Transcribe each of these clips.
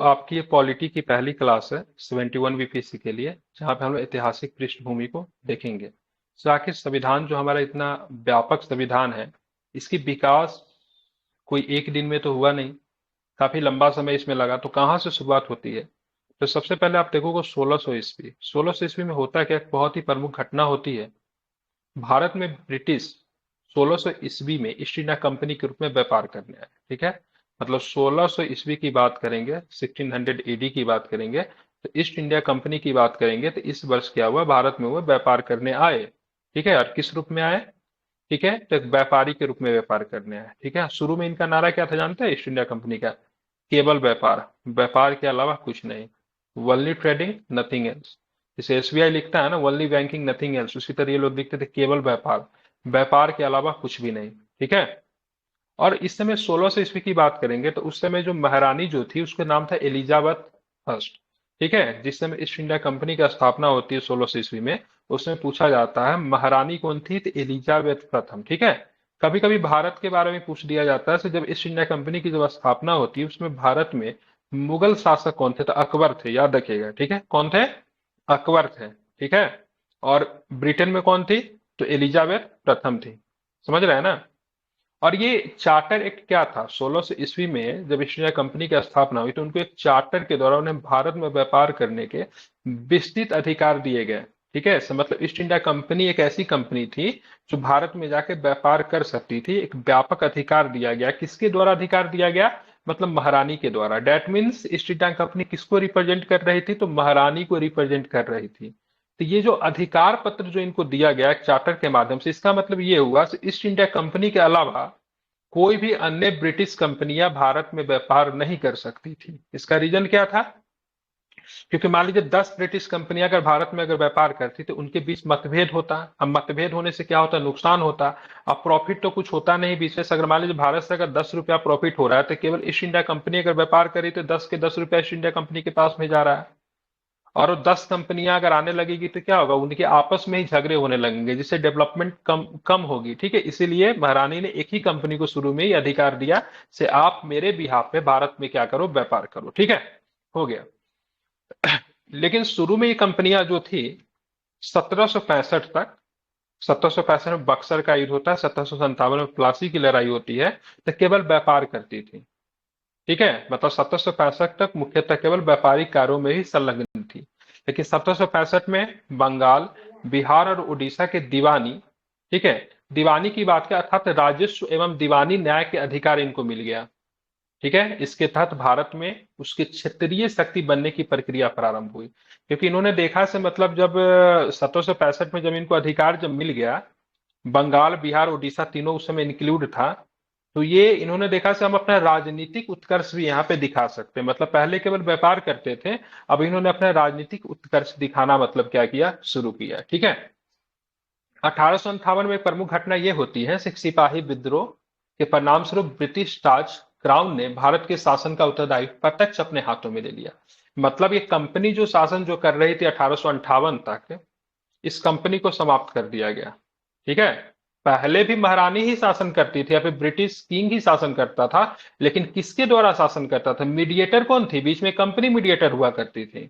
आपकी ये पॉलिटी की पहली क्लास है 71 बीपीएससी के लिए, जहाँ पे हम लोग ऐतिहासिक पृष्ठभूमि को देखेंगे। तो आखिर संविधान जो हमारा इतना व्यापक संविधान है, इसकी विकास कोई एक दिन में तो हुआ नहीं, काफी लंबा समय इसमें लगा। तो कहाँ से शुरुआत होती है? तो सबसे पहले आप देखोगे 1600 ईस्वी। 1600 ईस्वी में होता है क्या, एक बहुत ही प्रमुख घटना होती है। भारत में ब्रिटिश 1600 ईस्वी में ईस्ट इंडिया कंपनी के रूप में व्यापार करने आए। ठीक है, मतलब 1600 ईस्वी की बात करेंगे, 1600 एडी की बात करेंगे, तो ईस्ट इंडिया कंपनी की बात करेंगे, तो इस वर्ष क्या हुआ, भारत में वो व्यापार करने आए। ठीक है, और किस रूप में आए? ठीक है, तो एक व्यापारी के रूप में व्यापार करने आए। ठीक है, शुरू में इनका नारा क्या था जानते हैं ईस्ट इंडिया कंपनी का? केवल व्यापार, व्यापार के अलावा कुछ नहीं। Only trading, nothing else. जैसे एसबीआई लिखता है ना, वनली बैंकिंग नथिंग एल्स, उसी तरह ये लोग लिखते थे केवल व्यापार, व्यापार के अलावा कुछ भी नहीं। ठीक है, और इस समय 1600 ईस्वी की बात करेंगे, तो उस समय जो महारानी जो थी, उसका नाम था एलिजाबेथ फर्स्ट। ठीक है, जिस समय ईस्ट इंडिया कंपनी की स्थापना होती है 1600 ईस्वी में, उसमें पूछा जाता है महारानी कौन थी, तो एलिजाबेथ प्रथम। ठीक है, कभी कभी भारत के बारे में पूछ दिया जाता है। तो जब ईस्ट इंडिया कंपनी की जब स्थापना होती है, उसमें भारत में मुगल शासक कौन थे, तो अकबर थे, याद रखिएगा। ठीक है, कौन थे? अकबर थे। ठीक है, और ब्रिटेन में कौन थी, तो एलिजाबेथ प्रथम थी। समझ रहे हैं ना? और ये चार्टर एक्ट क्या था, 1600 ईस्वी में जब ईस्ट इंडिया कंपनी की स्थापना हुई, तो उनको एक चार्टर के द्वारा उन्हें भारत में व्यापार करने के विस्तृत अधिकार दिए गए। ठीक है, इसका मतलब ईस्ट इंडिया कंपनी एक ऐसी कंपनी थी जो भारत में जाके व्यापार कर सकती थी। एक व्यापक अधिकार दिया गया। किसके द्वारा अधिकार दिया गया? मतलब महारानी के द्वारा। That means east India company किसको रिप्रेजेंट कर रही थी, तो महारानी को रिप्रेजेंट कर रही थी। तो ये जो अधिकार पत्र जो इनको दिया गया चार्टर के माध्यम से, इसका मतलब ये हुआ कि ईस्ट इंडिया कंपनी के अलावा कोई भी अन्य ब्रिटिश कंपनियां भारत में व्यापार नहीं कर सकती थी। इसका रीजन क्या था? क्योंकि मान लीजिए 10 ब्रिटिश कंपनियां अगर भारत में अगर व्यापार करती, तो उनके बीच मतभेद होता। अब मतभेद होने से क्या होता, नुकसान होता। अब प्रॉफिट तो कुछ होता नहीं बीच में से। अगर मान लीजिए भारत से अगर 10 रुपया प्रॉफिट हो रहा है, तो केवल ईस्ट इंडिया कंपनी अगर व्यापार करी, तो 10 के 10 रुपया ईस्ट इंडिया कंपनी के पास में जा रहा है। और वो 10 कंपनियां अगर आने लगेगी, तो क्या होगा, उनके आपस में ही झगड़े होने लगेंगे, जिससे डेवलपमेंट कम कम होगी। ठीक है, इसीलिए महारानी ने एक ही कंपनी को शुरू में ही अधिकार दिया से आप मेरे बिहाफ पे भारत में क्या करो, व्यापार करो। ठीक है, हो गया। लेकिन शुरू में ये कंपनियां जो थी 1765 तक, 1765 में बक्सर का युद्ध होता है, 1757 में प्लासी की लड़ाई होती है, तो केवल व्यापार करती थी। ठीक है, मतलब 1765 तक मुख्यतः केवल व्यापारिक कार्यों में ही संलग्न थी। लेकिन 1765 में बंगाल, बिहार और उड़ीसा के दीवानी, ठीक है, दीवानी की बात करें, अर्थात राजस्व एवं दीवानी न्याय के अधिकार इनको मिल गया। ठीक है, इसके तहत भारत में उसके क्षेत्रीय शक्ति बनने की प्रक्रिया प्रारंभ हुई। क्योंकि इन्होंने देखा से, मतलब जब 1765 में जब इनको अधिकार जब मिल गया, बंगाल, बिहार, उड़ीसा तीनों उस समय इंक्लूड था, तो ये इन्होंने देखा से हम अपना राजनीतिक उत्कर्ष भी यहाँ पे दिखा सकते हैं। मतलब पहले केवल व्यापार करते थे, अब इन्होंने अपना राजनीतिक उत्कर्ष दिखाना मतलब क्या किया, शुरू किया। ठीक है, 1858 में एक प्रमुख घटना ये होती है, सिपाही विद्रोह के परिणाम स्वरूप ब्रिटिश ताज क्राउन ने भारत के शासन का उत्तरदायित्व प्रत्यक्ष अपने हाथों में ले लिया। मतलब ये कंपनी जो शासन जो कर रही थी 1858 तक, इस कंपनी को समाप्त कर दिया गया। ठीक है, पहले भी महारानी ही शासन करती थी या फिर ब्रिटिश किंग ही शासन करता था, लेकिन किसके द्वारा शासन करता था? मीडिएटर कौन थी? बीच में कंपनी मीडिएटर हुआ करती थी।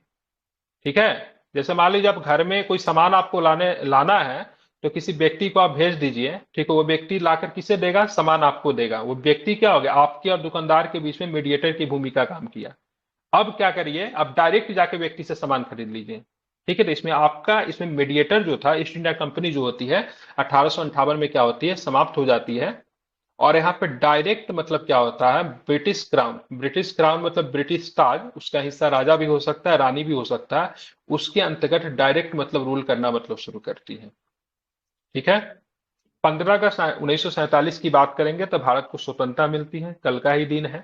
ठीक है, जैसे मान लीजिए आप घर में कोई सामान आपको लाना है, तो किसी व्यक्ति को आप भेज दीजिए। ठीक है, वो व्यक्ति लाकर किसे देगा, सामान आपको देगा। वो व्यक्ति क्या हो गया, आपके और दुकानदार के बीच में मीडिएटर की भूमिका काम किया। अब क्या करिए, अब डायरेक्ट जाके व्यक्ति से सामान खरीद लीजिए। ठीक है, तो इसमें आपका, इसमें मीडिएटर जो था, ईस्ट इंडिया कंपनी जो होती है 1858 में क्या होती है, समाप्त हो जाती है। और यहाँ पे डायरेक्ट मतलब क्या होता है, ब्रिटिश क्राउन। ब्रिटिश क्राउन मतलब ब्रिटिश ताज, उसका हिस्सा राजा भी हो सकता है, रानी भी हो सकता है, उसके अंतर्गत डायरेक्ट मतलब रूल करना मतलब शुरू करती है। ठीक है, 15 अगस्त 1947 की बात करेंगे तो भारत को स्वतंत्रता मिलती है, कल का ही दिन है।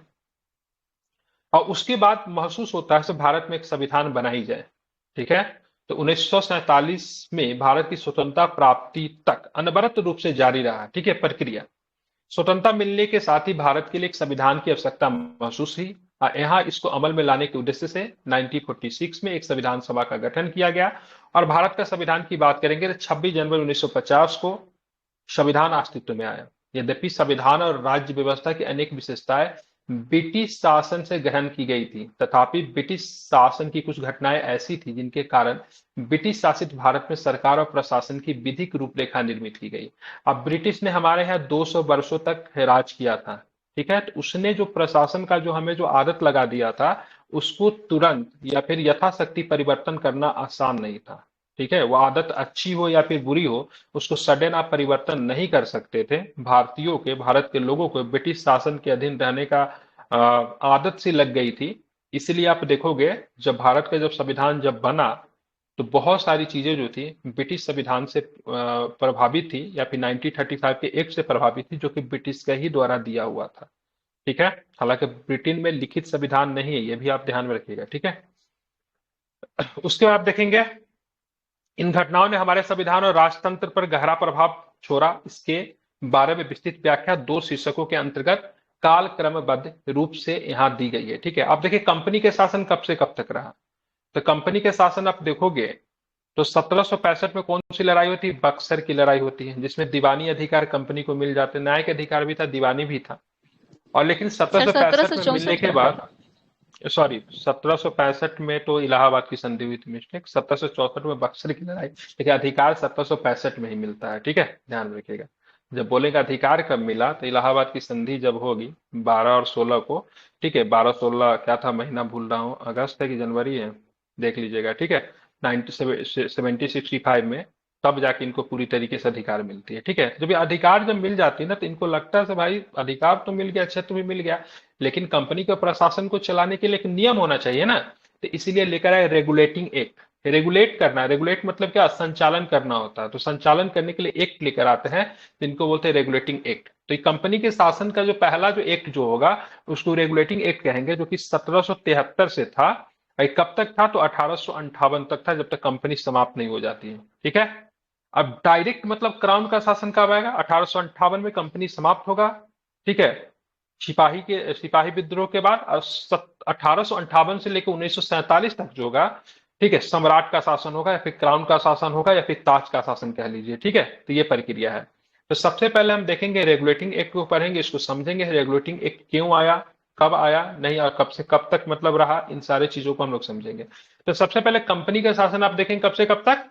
और उसके बाद महसूस होता है कि भारत में एक संविधान बनाई जाए। ठीक है, तो 1947 में भारत की स्वतंत्रता प्राप्ति तक अनवरत रूप से जारी रहा। ठीक है, प्रक्रिया। स्वतंत्रता मिलने के साथ ही भारत के लिए एक संविधान की आवश्यकता महसूस हुई। यहाँ इसको अमल में लाने के उद्देश्य से 1946 में एक संविधान सभा का गठन किया गया। और भारत का संविधान की बात करेंगे तो 26 जनवरी 1950 को संविधान अस्तित्व में आया। यद्यपि संविधान और राज्य व्यवस्था की अनेक विशेषताएं ब्रिटिश शासन से ग्रहण की गई थी, तथापि ब्रिटिश शासन की कुछ घटनाएं ऐसी थी जिनके कारण ब्रिटिश शासित भारत में सरकार और प्रशासन की विधिक रूपरेखा निर्मित की गई। अब ब्रिटिश ने हमारे यहाँ 200 वर्षों तक राज किया था, ठीक है, तो उसने जो प्रशासन का जो हमें जो आदत लगा दिया था, उसको तुरंत या फिर यथाशक्ति परिवर्तन करना आसान नहीं था। ठीक है, वो आदत अच्छी हो या फिर बुरी हो, उसको सडन आप परिवर्तन नहीं कर सकते थे। भारतीयों के, भारत के लोगों को ब्रिटिश शासन के अधीन रहने का आदत सी लग गई थी। इसलिए आप देखोगे, जब भारत का जब संविधान जब बना, तो बहुत सारी चीजें जो थी ब्रिटिश संविधान से प्रभावित थी, या फिर 1935 के एक्ट से प्रभावित थी, जो कि ब्रिटिश का ही द्वारा दिया हुआ था। ठीक है, हालांकि ब्रिटेन में लिखित संविधान नहीं है, ये भी आप ध्यान में रखिएगा। ठीक है, उसके बाद आप देखेंगे, इन घटनाओं ने हमारे संविधान और राजतंत्र पर गहरा प्रभाव छोड़ा। इसके बारे में विस्तृत व्याख्या दो शीर्षकों के अंतर्गत कालक्रमबद्ध रूप से यहाँ दी गई है। ठीक है, आप देखिए कंपनी के शासन कब से कब तक रहा। तो कंपनी के शासन आप देखोगे तो 1765 में कौन सी लड़ाई होती है? बक्सर की लड़ाई होती है, जिसमें दीवानी अधिकार कंपनी को मिल जाते, न्यायिक अधिकार भी था, दीवानी भी था। और लेकिन सर 1765 में मिलने 1764 के में। बाद, सॉरी, 1765 में तो इलाहाबाद की संधि हुई थी, मिस्टेक, 1764 में बक्सर की लड़ाई। ठीक है, अधिकार 1765 में ही मिलता है। ठीक है, ध्यान रखिएगा। जब बोलेगा अधिकार कब मिला, तो इलाहाबाद की संधि जब होगी 12 और 16 को। ठीक है, 12-16 क्या था, महीना भूल रहा हूँ, अगस्त है कि जनवरी है, देख लीजिएगा। ठीक है, 1765 में तब जाके इनको पूरी तरीके से अधिकार मिलती है। ठीक है, जब ये अधिकार जब मिल जाती है ना, तो इनको लगता है कि भाई अधिकार तो मिल गया, क्षेत्र भी मिल गया, लेकिन कंपनी के प्रशासन को चलाने के लिए एक नियम होना चाहिए ना। तो इसीलिए लेकर आए रेगुलेटिंग एक्ट। रेगुलेट करना, रेगुलेट मतलब क्या, संचालन करना होता है। तो संचालन करने के लिए एक्ट लेकर आते हैं, तो इनको बोलते हैं रेगुलेटिंग एक्ट। तो ये कंपनी के शासन का जो पहला जो एक्ट जो होगा, उसको रेगुलेटिंग एक्ट कहेंगे, जो कि 1773 से था। और ये कब तक था? तो 1858 तक था, जब तक कंपनी समाप्त नहीं हो जाती है। ठीक है, अब डायरेक्ट मतलब क्राउन का शासन कब आएगा? 1858 में कंपनी समाप्त होगा। ठीक है, सिपाही विद्रोह के बाद 1858 से लेकर 1947 तक जो होगा, ठीक है, सम्राट का शासन होगा, या फिर क्राउन का शासन होगा, या फिर ताज का शासन कह लीजिए। ठीक है, तो ये प्रक्रिया है। तो सबसे पहले हम देखेंगे रेगुलेटिंग एक्ट को, पढ़ेंगे, इसको समझेंगे, रेगुलेटिंग एक्ट क्यों आया, कब आया, नहीं, और कब से कब तक मतलब रहा, इन सारे चीजों को हम लोग समझेंगे। तो सबसे पहले कंपनी का शासन आप देखेंगे कब से कब तक,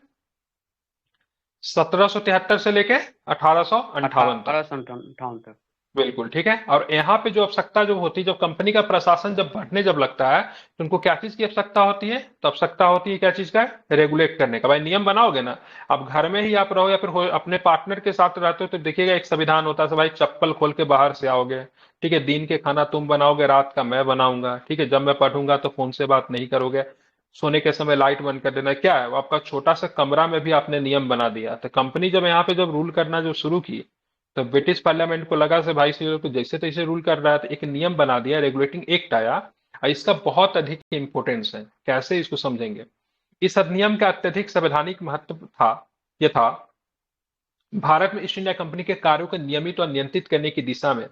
1773 से लेके 1858 तक। 1858 तक। बिल्कुल ठीक है। और यहाँ पे जो आवश्यकता जो होती है, जब कंपनी का प्रशासन जब बढ़ने जब लगता है, तो उनको क्या चीज की आवश्यकता होती है? तो आवश्यकता होती है क्या चीज का? रेगुलेट करने का। भाई नियम बनाओगे ना, अब घर में ही आप रहो या फिर अपने पार्टनर के साथ रहते हो, तो देखिएगा एक संविधान होता है, भाई चप्पल खोल के बाहर से आओगे। ठीक है, दिन के खाना तुम बनाओगे, रात का मैं बनाऊंगा। ठीक है, जब मैं पढ़ूंगा तो फोन से बात नहीं करोगे, सोने के समय लाइट बंद कर देना। क्या है वो, आपका छोटा सा कमरा में भी आपने नियम बना दिया। तो कंपनी जब यहाँ पे जब रूल करना जो शुरू की, तो ब्रिटिश पार्लियामेंट को लगा से भाई से तो जैसे तैसे रूल कर रहा है, तो एक नियम बना दिया, रेगुलेटिंग एक्ट आया। और इसका बहुत अधिक इंपॉर्टेंस है। कैसे, इसको समझेंगे। इस अधिनियम का अत्यधिक संवैधानिक महत्व था। यह था भारत में ईस्ट इंडिया कंपनी के कार्यों को नियमित और नियंत्रित करने की दिशा में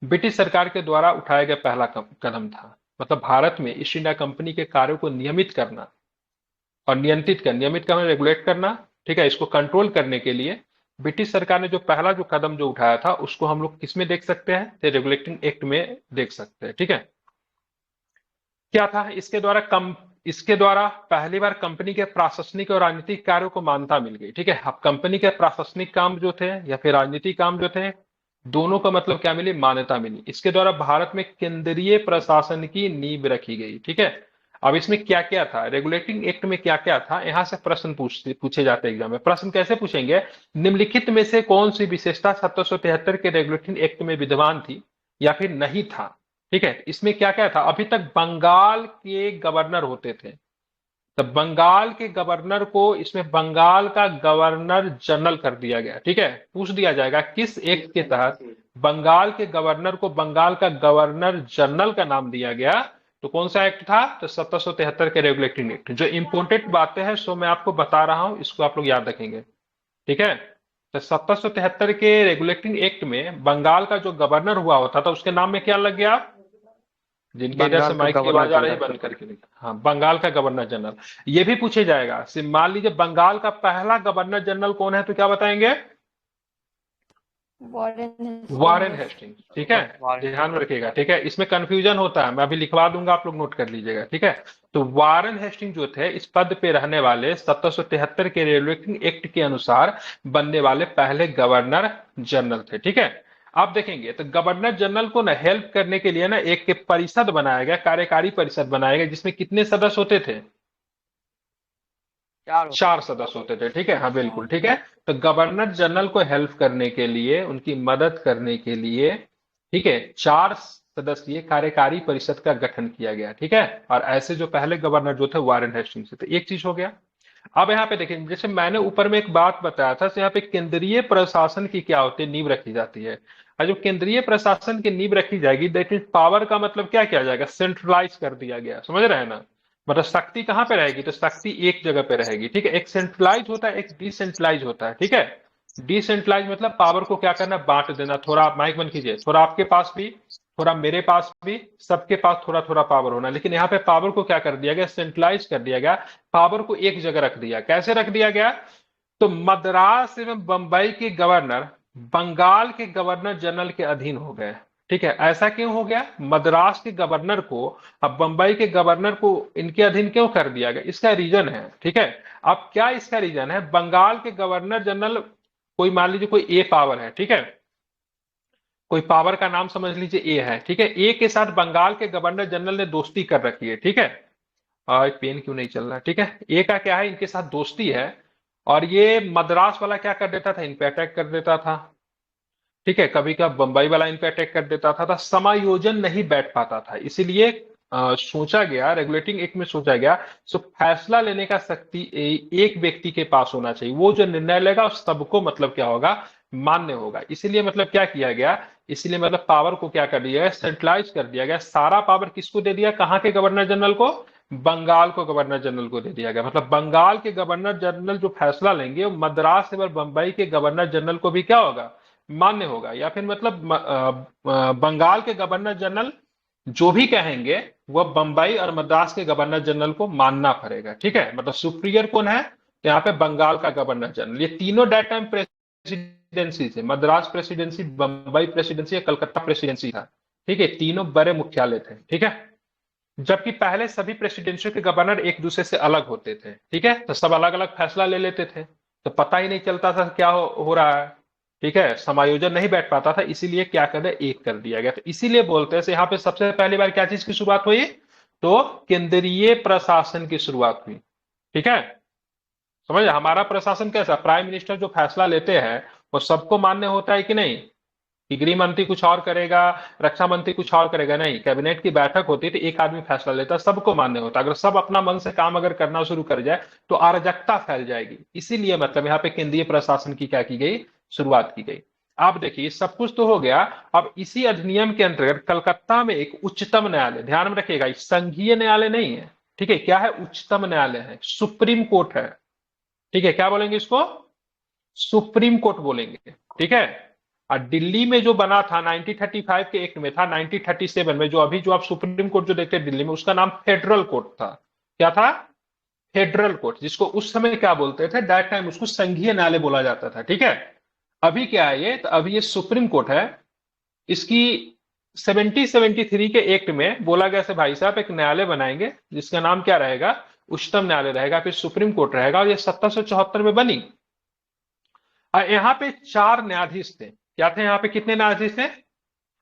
ब्रिटिश सरकार के द्वारा उठाया गया पहला कदम था। मतलब भारत में ईस्ट इंडिया कंपनी के कार्यों को नियमित करना और नियंत्रित करना, नियमित करना, रेगुलेट करना। ठीक है, इसको कंट्रोल करने के लिए ब्रिटिश सरकार ने जो पहला जो कदम जो उठाया था, उसको हम लोग किसमें देख सकते हैं? तो रेगुलेटिंग एक्ट में देख सकते हैं। ठीक है, क्या था इसके द्वारा पहली बार कंपनी के प्रशासनिक और राजनीतिक कार्यों को मान्यता मिल गई। ठीक है, अब कंपनी के प्रशासनिक काम जो थे या फिर राजनीतिक काम जो थे, दोनों का मतलब क्या मिली? मान्यता मिली। इसके द्वारा भारत में केंद्रीय प्रशासन की नींव रखी गई। ठीक है, अब इसमें क्या क्या था, रेगुलेटिंग एक्ट में क्या क्या था, यहां से प्रश्न पूछे जाते हैं एग्जाम में। प्रश्न कैसे पूछेंगे? निम्नलिखित में से कौन सी विशेषता 1773 के रेगुलेटिंग एक्ट में विद्यमान थी या फिर नहीं था? ठीक है, इसमें क्या क्या था? अभी तक बंगाल के गवर्नर होते थे, तो बंगाल के गवर्नर को इसमें बंगाल का गवर्नर जनरल कर दिया गया। ठीक है, पूछ दिया जाएगा किस एक्ट के तहत बंगाल के गवर्नर को बंगाल का गवर्नर जनरल का नाम दिया गया। तो कौन सा एक्ट था? तो 1773 के रेगुलेटिंग एक्ट। जो इंपोर्टेंट बातें हैं सो मैं आपको बता रहा हूं, इसको आप लोग याद रखेंगे। ठीक है, तो 1773 के रेगुलेटिंग एक्ट में बंगाल का जो गवर्नर हुआ होता था, उसके नाम में क्या लग गया? जिनके इधर से बंगाल का माइक की गवर्नर आवाज आ रही है जनरल। बंद करके देखिए। हाँ, बंगाल का गवर्नर जनरल। ये भी पूछे जाएगा, मान लीजिए बंगाल का पहला गवर्नर जनरल कौन है, तो क्या बताएंगे? वारेन हेस्टिंग्स, ठीक है, वारेन। ध्यान में रखिएगा, ठीक है, इसमें कंफ्यूजन होता है, मैं अभी लिखवा दूंगा, आप लोग नोट कर लीजिएगा, ठीक है। तो वारेन हेस्टिंग जो थे इस पद पे रहने वाले 1773 के रेगुलेटिंग एक्ट के अनुसार बनने वाले पहले गवर्नर जनरल थे, ठीक है। आप देखेंगे तो गवर्नर जनरल को ना हेल्प करने के लिए ना एक के परिषद बनाया गया, कार्यकारी परिषद बनाया गया, जिसमें कितने सदस्य होते थे? 4 होते चार थे। सदस्य होते थे, ठीक है, हाँ बिल्कुल ठीक है। तो गवर्नर जनरल को हेल्प करने के लिए, उनकी मदद करने के लिए, ठीक है, चार सदस्यीय कार्यकारी परिषद का गठन किया गया, ठीक है। और ऐसे जो पहले गवर्नर जो थे वारेन हेस्टिंग्स से, तो एक चीज हो गया। अब यहाँ पे देखिए, जैसे मैंने ऊपर में एक बात बताया था, तो यहाँ पे केंद्रीय प्रशासन की क्या होती है, नींव रखी जाती है। और जब केंद्रीय प्रशासन की नींव रखी जाएगी, दैट मीन पावर का मतलब क्या किया जाएगा, सेंट्रलाइज कर दिया गया, समझ रहे हैं ना। मतलब शक्ति कहाँ पे रहेगी, तो शक्ति एक जगह पे रहेगी, ठीक है। एक सेंट्रलाइज होता है, एक डिसेंट्रलाइज होता है, ठीक है। डिसेंट्रलाइज मतलब पावर को क्या करना, बांट देना, थोड़ा आप माइक बंद कीजिए, थोड़ा आपके पास भी, थोड़ा मेरे पास भी, सबके पास थोड़ा थोड़ा पावर होना। लेकिन यहाँ पे पावर को क्या कर दिया गया, सेंट्रलाइज कर दिया गया, पावर को एक जगह रख दिया। कैसे रख दिया गया? तो मद्रास एवं बंबई के गवर्नर बंगाल के गवर्नर जनरल के अधीन हो गए, ठीक है। ऐसा क्यों हो गया? मद्रास के गवर्नर को, अब बंबई के गवर्नर को इनके अधीन क्यों कर दिया गया, इसका रीजन है, ठीक है। अब क्या इसका रीजन है? बंगाल के गवर्नर जनरल, कोई मान लीजिए कोई ए पावर है, ठीक है, कोई पावर का नाम समझ लीजिए ए है, ठीक है। ए के साथ बंगाल के गवर्नर जनरल ने दोस्ती कर रखी है, ठीक है। पेन क्यों नहीं चल रहा, ठीक है। ए का क्या है, इनके साथ दोस्ती है, और ये मद्रास वाला क्या कर देता था, इन पे अटैक कर देता था, ठीक है। कभी कभी बंबई वाला इन पे अटैक कर देता था, समायोजन नहीं बैठ पाता था, इसीलिए सोचा गया, रेगुलेटिंग एक्ट में सोचा गया, सो फैसला लेने का शक्ति एक व्यक्ति के पास होना चाहिए, वो जो निर्णय लेगा उस सबको मतलब क्या होगा, मान्य होगा। इसीलिए मतलब क्या किया गया, इसीलिए मतलब पावर को क्या कर दिया गया, सेंट्रलाइज कर दिया गया। सारा पावर किसको दे दिया, कहाँ के गवर्नर जनरल को? बंगाल को गवर्नर जनरल को दे दिया गया। मतलब बंगाल के गवर्नर जनरल जो फैसला लेंगे वो मद्रास एवं बंबई के गवर्नर जनरल को भी क्या होगा, मान्य होगा। या फिर मतलब बंगाल के गवर्नर जनरल जो भी कहेंगे वह बंबई और मद्रास के गवर्नर जनरल को मानना पड़ेगा, ठीक है। मतलब सुप्रीरियर कौन है, तो यहाँ पे बंगाल का गवर्नर जनरल। ये तीनों डेट टाइम प्रेसिडेंसी थे, मद्रास प्रेसिडेंसी, बंबई प्रेसिडेंसी या कलकत्ता प्रेसिडेंसी था, ठीक है। तीनों बड़े मुख्यालय थे, ठीक है। जबकि पहले सभी प्रेसिडेंसियों के गवर्नर एक दूसरे से अलग होते थे, ठीक है, तो सब अलग अलग फैसला ले लेते थे, तो पता ही नहीं चलता था क्या हो रहा है, ठीक है, समायोजन नहीं बैठ पाता था, इसीलिए क्या कर दिया, एक कर दिया गया। तो इसीलिए बोलते हैं यहाँ पे सबसे पहली बार क्या चीज की शुरुआत हुई, तो केंद्रीय प्रशासन की शुरुआत हुई, ठीक है। समझ, हमारा प्रशासन कैसा, प्राइम मिनिस्टर जो फैसला लेते हैं वो सबको मान्य होता है कि नहीं, कि गृह मंत्री कुछ और करेगा, रक्षा मंत्री कुछ और करेगा, नहीं, कैबिनेट की बैठक होती है तो एक आदमी फैसला लेता है, सबको मान्य होता है। अगर सब अपना मन से काम अगर करना शुरू कर जाए तो अराजकता फैल जाएगी, इसीलिए मतलब यहाँ पे केंद्रीय प्रशासन की क्या की गई, शुरुआत की गई। आप देखिए सब कुछ तो हो गया। अब इसी अधिनियम के अंतर्गत कलकत्ता में एक उच्चतम न्यायालय, ध्यान में रखिएगा, संघीय न्यायालय नहीं है, ठीक है, क्या है, उच्चतम न्यायालय है, सुप्रीम कोर्ट है, ठीक है। क्या बोलेंगे इसको, सुप्रीम कोर्ट बोलेंगे, ठीक है। और दिल्ली में जो बना था 1935 के एक्ट में था, 1937 में जो अभी जो आप सुप्रीम कोर्ट जो देखते हैं दिल्ली में, उसका नाम फेडरल कोर्ट था। क्या था, फेडरल कोर्ट, जिसको उस समय क्या बोलते थे, दैट टाइम उसको संघीय न्यायालय बोला जाता था, ठीक है। अभी क्या है ये, तो अभी ये सुप्रीम कोर्ट है। इसकी 1773 के एक्ट में बोला गया से भाई साहब एक न्यायालय बनाएंगे जिसका नाम क्या रहेगा, उच्चतम न्यायालय रहेगा, फिर सुप्रीम कोर्ट रहेगा, और ये 1774 में बनी। और यहाँ पे चार न्यायाधीश थे, क्या थे यहाँ पे, कितने न्यायाधीश थे,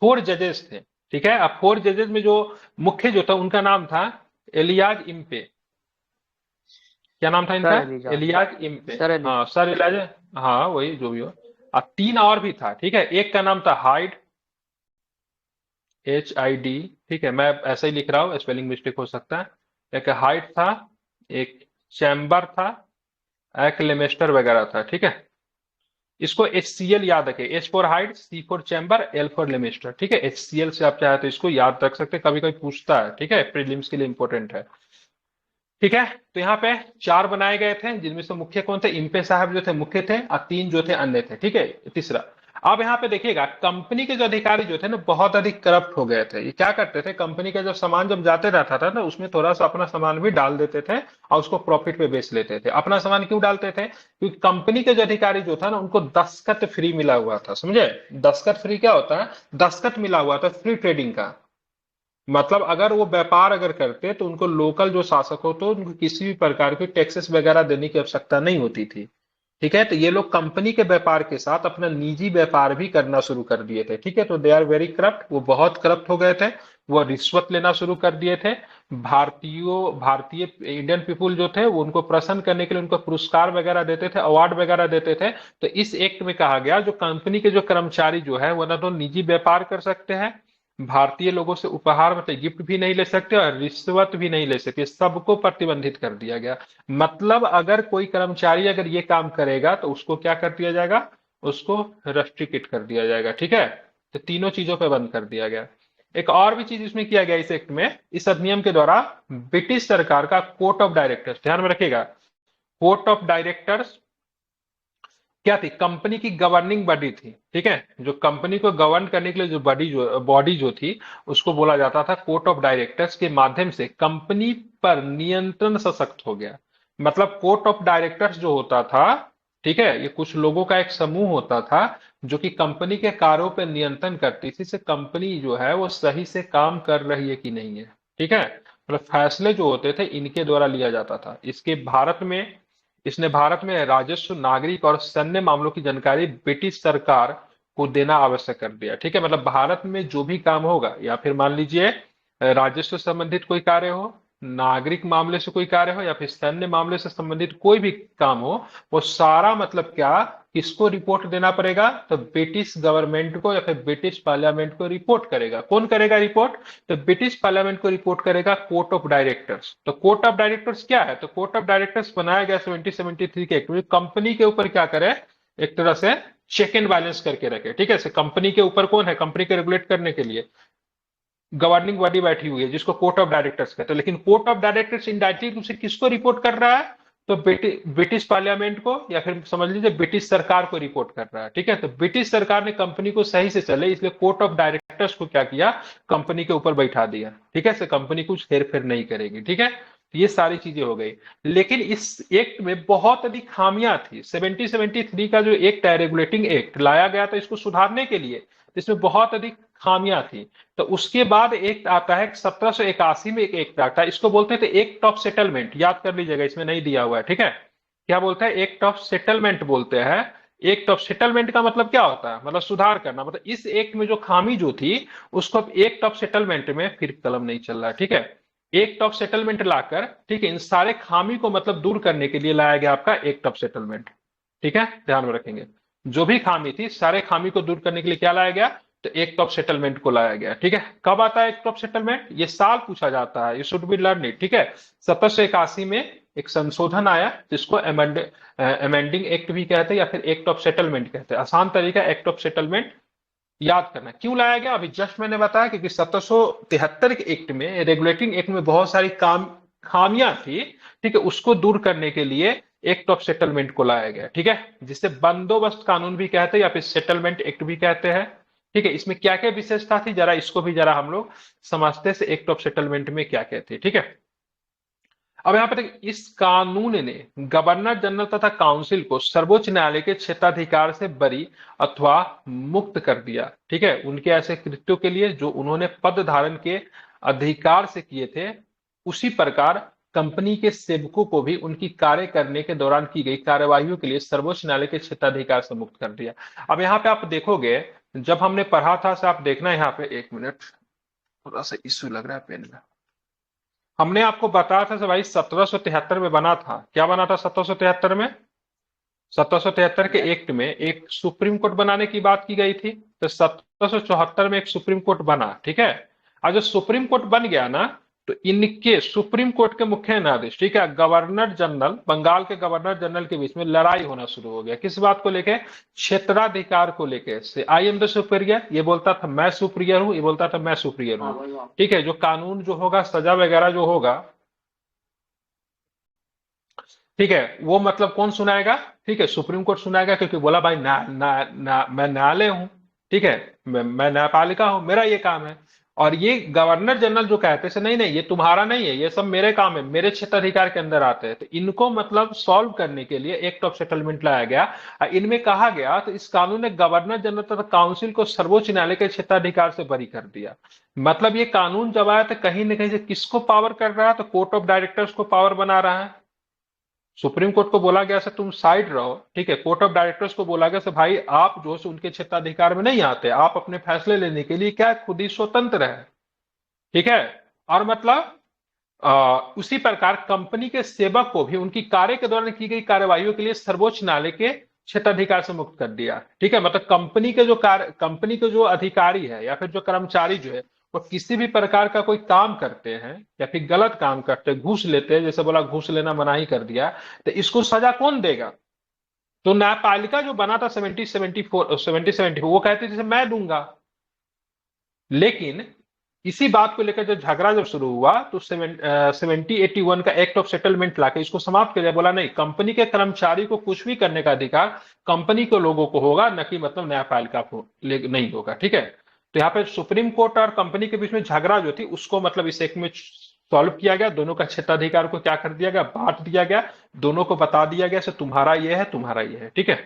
फोर जजेस थे, ठीक है। अब फोर जजेस में जो मुख्य जो था उनका नाम था एलियाज इम्पे। क्या नाम था सर इनका, Elijah. Elijah Impey, sir Elijah. हाँ सर एलियाज, हाँ वही जो भी हो। अब तीन और भी था, ठीक है, एक का नाम था हाइड, HID, ठीक है, मैं ऐसे ही लिख रहा हूँ, स्पेलिंग मिस्टेक हो सकता है। एक हाइट था, एक चैम्बर था, एक लेमेस्टर वगैरह था, ठीक है। इसको HCL याद रखें, H for height, C for chamber, L for लेमेस्टर, ठीक है। HCL से आप चाहे तो इसको याद रख सकते हैं, कभी कभी पूछता है, ठीक है, प्रीलिम्स के लिए इंपॉर्टेंट है, ठीक है। तो यहाँ पे चार बनाए गए थे, जिनमें से मुख्य कौन थे, इम्पे साहब जो थे मुख्य थे, और तीन जो थे अन्य थे, ठीक है, तीसरा। अब यहाँ पे देखिएगा, कंपनी के जो अधिकारी जो थे ना बहुत अधिक करप्ट हो गए थे। ये क्या करते थे, कंपनी का जब सामान जब जाते रहता था ना, उसमें थोड़ा सा अपना सामान भी डाल देते थे और उसको प्रॉफिट पे बेच लेते थे। अपना सामान क्यों डालते थे, क्योंकि कंपनी के जो अधिकारी जो था ना, उनको दस्तखत फ्री मिला हुआ था, समझे। दस्तखत फ्री क्या होता है, दस्तखत मिला हुआ था फ्री ट्रेडिंग का। मतलब अगर वो व्यापार अगर करते तो उनको लोकल जो शासक हो तो उनको किसी भी प्रकार की टैक्सेस वगैरह देने की आवश्यकता नहीं होती थी। ठीक है, तो ये लोग कंपनी के व्यापार के साथ अपना निजी व्यापार भी करना शुरू कर दिए थे। ठीक है, तो दे आर वेरी करप्ट, वो बहुत करप्ट हो गए थे। वो रिश्वत लेना शुरू कर दिए थे। भारतीय इंडियन पीपुल जो थे वो उनको प्रसन्न करने के लिए उनको पुरस्कार वगैरह देते थे, अवार्ड वगैरह देते थे। तो इस एक्ट में कहा गया जो कंपनी के जो कर्मचारी जो है वो ना तो निजी व्यापार कर सकते हैं, भारतीय लोगों से उपहार मतलब गिफ्ट भी नहीं ले सकते और रिश्वत भी नहीं ले सकते, सबको प्रतिबंधित कर दिया गया। मतलब अगर कोई कर्मचारी अगर ये काम करेगा तो उसको क्या कर दिया जाएगा, उसको रेस्ट्रिक्ट कर दिया जाएगा। ठीक है, तो तीनों चीजों पे बंद कर दिया गया। एक और भी चीज इसमें किया गया इस एक्ट में, इस अधिनियम के द्वारा ब्रिटिश सरकार का कोर्ट ऑफ डायरेक्टर्स, ध्यान में रखिएगा, कोर्ट ऑफ डायरेक्टर्स क्या थी, कंपनी की गवर्निंग बॉडी थी। ठीक है, जो कंपनी को गवर्न करने के लिए जो बॉडी जो थी उसको बोला जाता था कोर्ट ऑफ डायरेक्टर्स, के माध्यम से कंपनी पर नियंत्रण सशक्त हो गया। मतलब कोर्ट ऑफ डायरेक्टर्स जो होता था, ठीक है, ये कुछ लोगों का एक समूह होता था जो कि कंपनी के कार्यों पर नियंत्रण करती थी, से कंपनी जो है वो सही से काम कर रही है कि नहीं है। ठीक है, मतलब फैसले जो होते थे इनके द्वारा लिया जाता था। इसने भारत में राजस्व, नागरिक और सैन्य मामलों की जानकारी ब्रिटिश सरकार को देना आवश्यक कर दिया। ठीक है, मतलब भारत में जो भी काम होगा, या फिर मान लीजिए राजस्व से संबंधित कोई कार्य हो, नागरिक मामले से कोई कार्य हो, या फिर सैन्य मामले से संबंधित कोई भी काम हो, वो सारा मतलब क्या, किसको रिपोर्ट देना पड़ेगा, तो ब्रिटिश गवर्नमेंट को या फिर ब्रिटिश पार्लियामेंट को रिपोर्ट करेगा। कौन करेगा रिपोर्ट, तो ब्रिटिश पार्लियामेंट को रिपोर्ट करेगा कोर्ट ऑफ डायरेक्टर्स। तो कोर्ट ऑफ डायरेक्टर्स क्या है, तो कोर्ट ऑफ डायरेक्टर्स बनाया गया 1773 के एक्ट में, कंपनी के ऊपर क्या करे, एक तरह से चेक एंड बैलेंस करके रखे। ठीक है, कंपनी के ऊपर कौन है, कंपनी के रेगुलेट करने के लिए गवर्निंग बॉडी बैठी हुई है जिसको कोर्ट ऑफ डायरेक्टर्स कहते हैं। लेकिन कोर्ट ऑफ डायरेक्टर्स इनडायरेक्टली उसे किसको रिपोर्ट कर रहा है, तो ब्रिटिश पार्लियामेंट को, या फिर समझ लीजिए ब्रिटिश सरकार को रिपोर्ट कर रहा है। ठीक है, तो ब्रिटिश सरकार ने कंपनी को सही से चले इसलिए कोर्ट ऑफ डायरेक्टर्स को क्या किया, कंपनी के ऊपर बैठा दिया। ठीक है, कंपनी कुछ हेर फेर नहीं करेगी। ठीक है, तो ये सारी चीजें हो गई। लेकिन इस एक्ट में बहुत अधिक खामियां थी। 1773 का जो एक्ट है, रेगुलेटिंग एक्ट लाया गया था इसको सुधारने के लिए, तो इसमें बहुत अधिक खामियां थी। तो उसके बाद एक आता है 1781 में एक एक्ट आता है, इसको बोलते थे एक्ट ऑफ सेटलमेंट, याद कर लीजिएगा, इसमें नहीं दिया हुआ है। ठीक है, क्या बोलते हैं, एक्ट ऑफ सेटलमेंट बोलते हैं। एक्ट ऑफ सेटलमेंट का मतलब क्या होता है, मतलब सुधार करना। मतलब इस एक्ट में जो खामी जो थी उसको अब एक्ट ऑफ सेटलमेंट में फिर कलम नहीं चल रहा है। ठीक है, एक्ट ऑफ सेटलमेंट लाकर, ठीक है, इन सारे खामी को मतलब दूर करने के लिए लाया गया आपका एक्ट ऑफ सेटलमेंट। ठीक है, ध्यान में रखेंगे, जो भी खामी थी सारे खामी को दूर करने के लिए क्या लाया गया, तो एक्ट ऑफ सेटलमेंट को लाया गया। ठीक है, कब आता है एक्ट ऑफ सेटलमेंट, ये साल पूछा जाता है, ये शुड बी लर्न इट। ठीक है, 1781 में एक संशोधन आया जिसको अमेंडिंग एक्ट भी कहते हैं या फिर एक्ट ऑफ सेटलमेंट कहते हैं। आसान तरीका एक्ट ऑफ सेटलमेंट याद करना। क्यों लाया गया, अभी जस्ट मैंने बताया, क्योंकि 1773 के एक्ट में, रेगुलेटिंग एक्ट में बहुत सारी खामियां थी। ठीक है, उसको दूर करने के लिए एक्ट ऑफ सेटलमेंट को लाया गया। ठीक है, जिसे बंदोबस्त कानून भी कहते हैं या फिर सेटलमेंट एक्ट भी कहते हैं। ठीक है, इसमें क्या क्या विशेषता थी, जरा इसको भी जरा हम लोग समझते से एक्ट ऑफ सेटलमेंट में क्या क्या थी। ठीक है, अब यहाँ पे देखिए, इस कानून ने गवर्नर जनरल तथा काउंसिल को सर्वोच्च न्यायालय के क्षेत्राधिकार से बरी अथवा मुक्त कर दिया। ठीक है, उनके ऐसे कृत्यों के लिए जो उन्होंने पद धारण के अधिकार से किए थे, उसी प्रकार कंपनी के सेवकों को भी उनकी कार्य करने के दौरान की गई कार्यवाहियों के लिए सर्वोच्च न्यायालय के क्षेत्राधिकार से मुक्त कर दिया। अब यहाँ पे आप देखोगे, जब हमने पढ़ा था, से आप देखना यहाँ पे, एक मिनट, थोड़ा सा इश्यू लग रहा है पेन में। हमने आपको बताया था भाई 1773 में बना था, क्या बना था 1773 में, 1773 के एक्ट में एक सुप्रीम कोर्ट बनाने की बात की गई थी। तो 1774 में एक सुप्रीम कोर्ट बना। ठीक है, और जो सुप्रीम कोर्ट बन गया ना, तो इनके सुप्रीम कोर्ट के मुख्य न्यायाधीश, ठीक है, गवर्नर जनरल, बंगाल के गवर्नर जनरल के बीच में लड़ाई होना शुरू हो गया। किस बात को लेके, क्षेत्राधिकार को लेके। से आई एम द सुपीरियर, ये बोलता था मैं सुपीरियर हूं, ये बोलता था मैं सुपीरियर हूं। ठीक है, जो कानून जो होगा, सजा वगैरह जो होगा, ठीक है, वो मतलब कौन सुनाएगा? ठीक है, सुप्रीम कोर्ट सुनाएगा, क्योंकि बोला भाई ना, ना, ना, मैं न्यायालय हूं। ठीक है, मैं न्यायपालिका हूं, मेरा ये काम है। और ये गवर्नर जनरल जो कहते हैं नहीं नहीं, ये तुम्हारा नहीं है, ये सब मेरे काम है, मेरे क्षेत्राधिकार के अंदर आते हैं। तो इनको मतलब सॉल्व करने के लिए एक्ट ऑफ सेटलमेंट लाया गया। इनमें कहा गया, तो इस कानून ने गवर्नर जनरल तथा काउंसिल को सर्वोच्च न्यायालय के क्षेत्राधिकार से बरी कर दिया। मतलब ये कानून जब आया तो कहीं ना कहीं से किसको पावर कर रहा है? तो कोर्ट ऑफ डायरेक्टर्स को पावर बना रहा है। सुप्रीम कोर्ट को बोला गया से तुम साइड रहो। ठीक है, कोर्ट ऑफ डायरेक्टर्स को बोला गया से भाई आप जो है उनके क्षेत्राधिकार में नहीं आते, आप अपने फैसले लेने के लिए क्या है, खुद ही स्वतंत्र है। ठीक है। और मतलब उसी प्रकार कंपनी के सेवक को भी उनकी कार्य के दौरान की गई कार्यवाहियों के लिए सर्वोच्च न्यायालय के क्षेत्राधिकार से मुक्त कर दिया। ठीक है, मतलब कंपनी के जो अधिकारी है या फिर जो कर्मचारी जो है, वो किसी भी प्रकार का कोई काम करते हैं या फिर गलत काम करते हैं, घूस लेते हैं, जैसे बोला घूस लेना मनाही कर दिया, तो इसको सजा कौन देगा? तो न्यायपालिका जो बना था 70-74 वो कहते थे जैसे मैं दूंगा। लेकिन इसी बात को लेकर जब झगड़ा जब शुरू हुआ तो 70-81 का एक्ट ऑफ सेटलमेंट लाके इसको समाप्त कर दिया। बोला नहीं, कंपनी के कर्मचारी को कुछ भी करने का अधिकार कंपनी के लोगों को होगा, न कि मतलब न्यायपालिका को नहीं होगा। ठीक है, तो यहाँ पे सुप्रीम कोर्ट और कंपनी के बीच में झगड़ा जो थी उसको मतलब इस एक्ट में सॉल्व किया गया। दोनों का क्षेत्राधिकार को क्या कर दिया गया, बांट दिया गया। दोनों को बता दिया गया से तुम्हारा ये है, तुम्हारा ये है। ठीक है,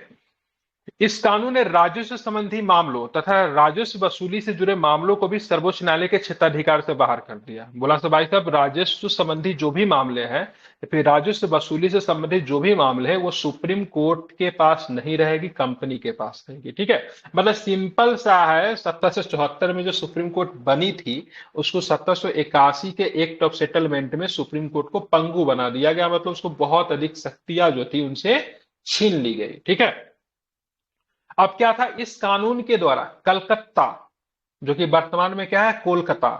इस कानून ने राजस्व संबंधी मामलों तथा राजस्व वसूली से जुड़े मामलों को भी सर्वोच्च न्यायालय के क्षेत्राधिकार से बाहर कर दिया। बोला तो भाई साहब, राजस्व संबंधी जो भी मामले हैं, फिर राजस्व वसूली से संबंधित जो भी मामले हैं, वो सुप्रीम कोर्ट के पास नहीं रहेगी, कंपनी के पास रहेगी। ठीक है, मतलब सिंपल सा है। 1774 में जो सुप्रीम कोर्ट बनी थी, उसको 1781 के एक्ट ऑफ सेटलमेंट में सुप्रीम कोर्ट को पंगु बना दिया गया। मतलब उसको बहुत अधिक शक्तियां जो थी उनसे छीन ली गई। ठीक है, अब क्या था, इस कानून के द्वारा कलकत्ता, जो कि वर्तमान में क्या है, कोलकाता,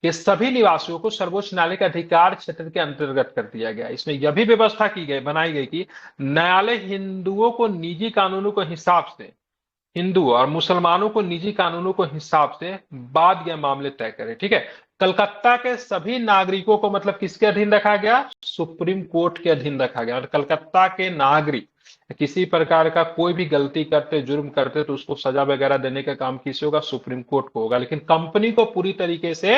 के सभी निवासियों को सर्वोच्च न्यायालय के अधिकार क्षेत्र के अंतर्गत कर दिया गया। इसमें यह भी व्यवस्था की गई, बनाई गई कि न्यायालय हिंदुओं को निजी कानूनों के हिसाब से, हिंदू और मुसलमानों को निजी कानूनों के हिसाब से बाद यह मामले तय करे। ठीक है, कलकत्ता के सभी नागरिकों को मतलब किसके अधीन रखा गया, सुप्रीम कोर्ट के अधीन रखा गया। और कलकत्ता के नागरिक किसी प्रकार का कोई भी गलती करते, जुर्म करते, तो उसको सजा वगैरह देने का काम किसे होगा, सुप्रीम कोर्ट को होगा। लेकिन कंपनी को पूरी तरीके से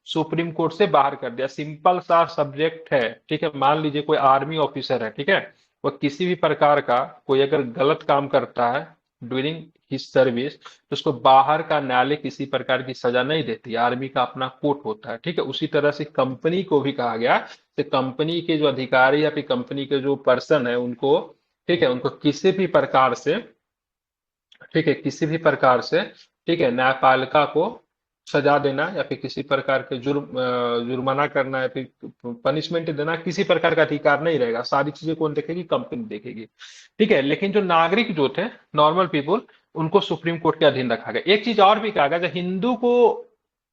सुप्रीम कोर्ट से बाहर कर दिया। सिंपल सा सब्जेक्ट है। ठीक है, मान लीजिए कोई आर्मी ऑफिसर है, ठीक है, वो किसी भी प्रकार का कोई अगर गलत काम करता है ड्यूरिंग हिज सर्विस, तो उसको बाहर का न्यायालय किसी प्रकार की सजा नहीं देती, आर्मी का अपना कोर्ट होता है। ठीक है, उसी तरह से कंपनी को भी कहा गया कि कंपनी के जो अधिकारी या फिर कंपनी के जो पर्सन है उनको, ठीक है, उनको किसी भी प्रकार से, ठीक है, किसी भी प्रकार से, ठीक है, न्यायपालिका को सजा देना या फिर किसी प्रकार के जुर्माना करना या फिर पनिशमेंट देना, किसी प्रकार का अधिकार नहीं रहेगा। सारी चीजें कौन देखेगी, कंपनी देखेगी। ठीक है, लेकिन जो नागरिक जो थे, नॉर्मल पीपुल, उनको सुप्रीम कोर्ट के अधीन रखा गया। एक चीज और भी कहा गया, हिंदू को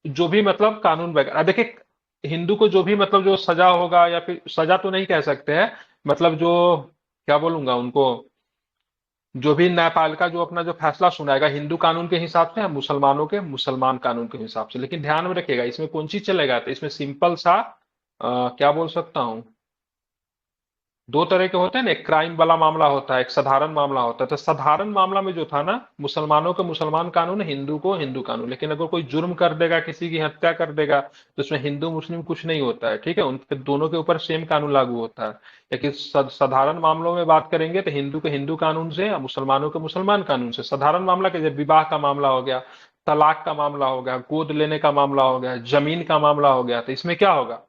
जो भी मतलब कानून वगैरह, देखिए, हिंदू को जो भी मतलब जो सजा होगा, या फिर सजा तो नहीं कह सकते हैं, मतलब जो, क्या बोलूंगा उनको, जो भी न्यायपालिका जो अपना जो फैसला सुनाएगा, हिंदू कानून के हिसाब से या मुसलमानों के मुसलमान कानून के हिसाब से। लेकिन ध्यान में रखिएगा, इसमें कौन चीज चलेगा, तो इसमें सिंपल सा क्या बोल सकता हूं, दो तरह के होते हैं ना, एक क्राइम वाला मामला होता है, एक साधारण मामला होता है। तो साधारण मामला में जो था ना, मुसलमानों को मुसलमान कानून, हिंदू को हिंदू कानून। लेकिन अगर कोई जुर्म कर देगा, किसी की हत्या कर देगा, तो उसमें हिंदू मुस्लिम कुछ नहीं होता है। ठीक है, उन पे दोनों के ऊपर सेम कानून लागू होता है। लेकिन साधारण मामलों में बात करेंगे तो हिंदू के हिंदू कानून से या मुसलमानों के मुसलमान कानून से। साधारण मामला के जब विवाह का मामला हो गया, तलाक का मामला हो गया, गोद लेने का मामला हो गया, जमीन का मामला हो गया, तो इसमें क्या होगा,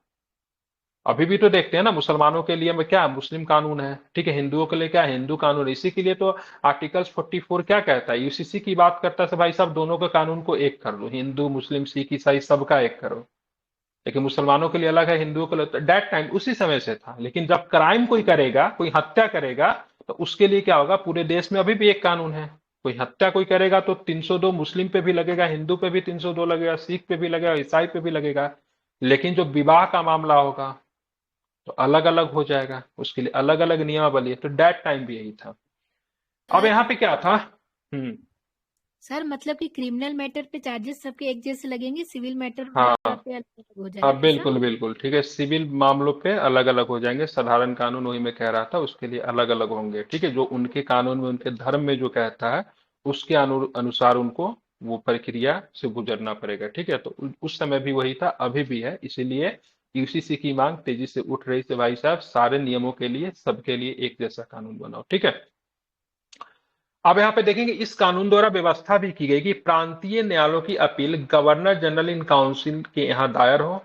अभी भी तो देखते हैं ना, मुसलमानों के लिए में क्या मुस्लिम कानून है, ठीक है, हिंदुओं के लिए क्या हिंदू कानून है। इसी के लिए तो आर्टिकल्स 44 क्या कहता है, यूसीसी की बात करता है, भाई साहब दोनों के कानून को एक कर लो, हिंदू मुस्लिम सिख ईसाई सबका एक करो। लेकिन मुसलमानों के लिए अलग है, हिंदुओं के लिए डेट टाइम उसी समय से था। लेकिन जब क्राइम कोई करेगा, कोई हत्या करेगा, तो उसके लिए क्या होगा, पूरे देश में अभी भी एक कानून है। कोई हत्या कोई करेगा तो 302 मुस्लिम पे भी लगेगा, हिंदू पे भी 302 लगेगा, सिख पे भी लगेगा, ईसाई पे भी लगेगा। लेकिन जो विवाह का मामला होगा तो अलग अलग हो जाएगा, उसके लिए अलग अलग नियमावली है। तो डेट टाइम भी यही था। अब अ, यहाँ पे क्या था। हम्म सर मतलब कि क्रिमिनल मैटर पे चार्जेस सबके एक जैसे लगेंगे, सिविल मैटर हाँ पे अलग अलग हो हाँ, जाएगा ऐसा? बिल्कुल बिल्कुल ठीक है। सिविल मामलों पे अलग अलग हो जाएंगे, साधारण कानून वही मैं कह रहा था उसके लिए अलग अलग होंगे। ठीक है, जो उनके कानून में उनके धर्म में जो कहता है उसके अनुसार उनको वो प्रक्रिया से गुजरना पड़ेगा। ठीक है, तो उस समय भी वही था, अभी भी है। इसीलिए यूसीसी की मांग तेजी से उठ रही थी भाई साहब, सारे नियमों के लिए सबके लिए एक जैसा कानून बनाओ। ठीक है, अब यहाँ पे देखेंगे इस कानून द्वारा व्यवस्था भी की गई कि प्रांतीय न्यायालयों की appeal governor general in council के यहाँ दायर हो,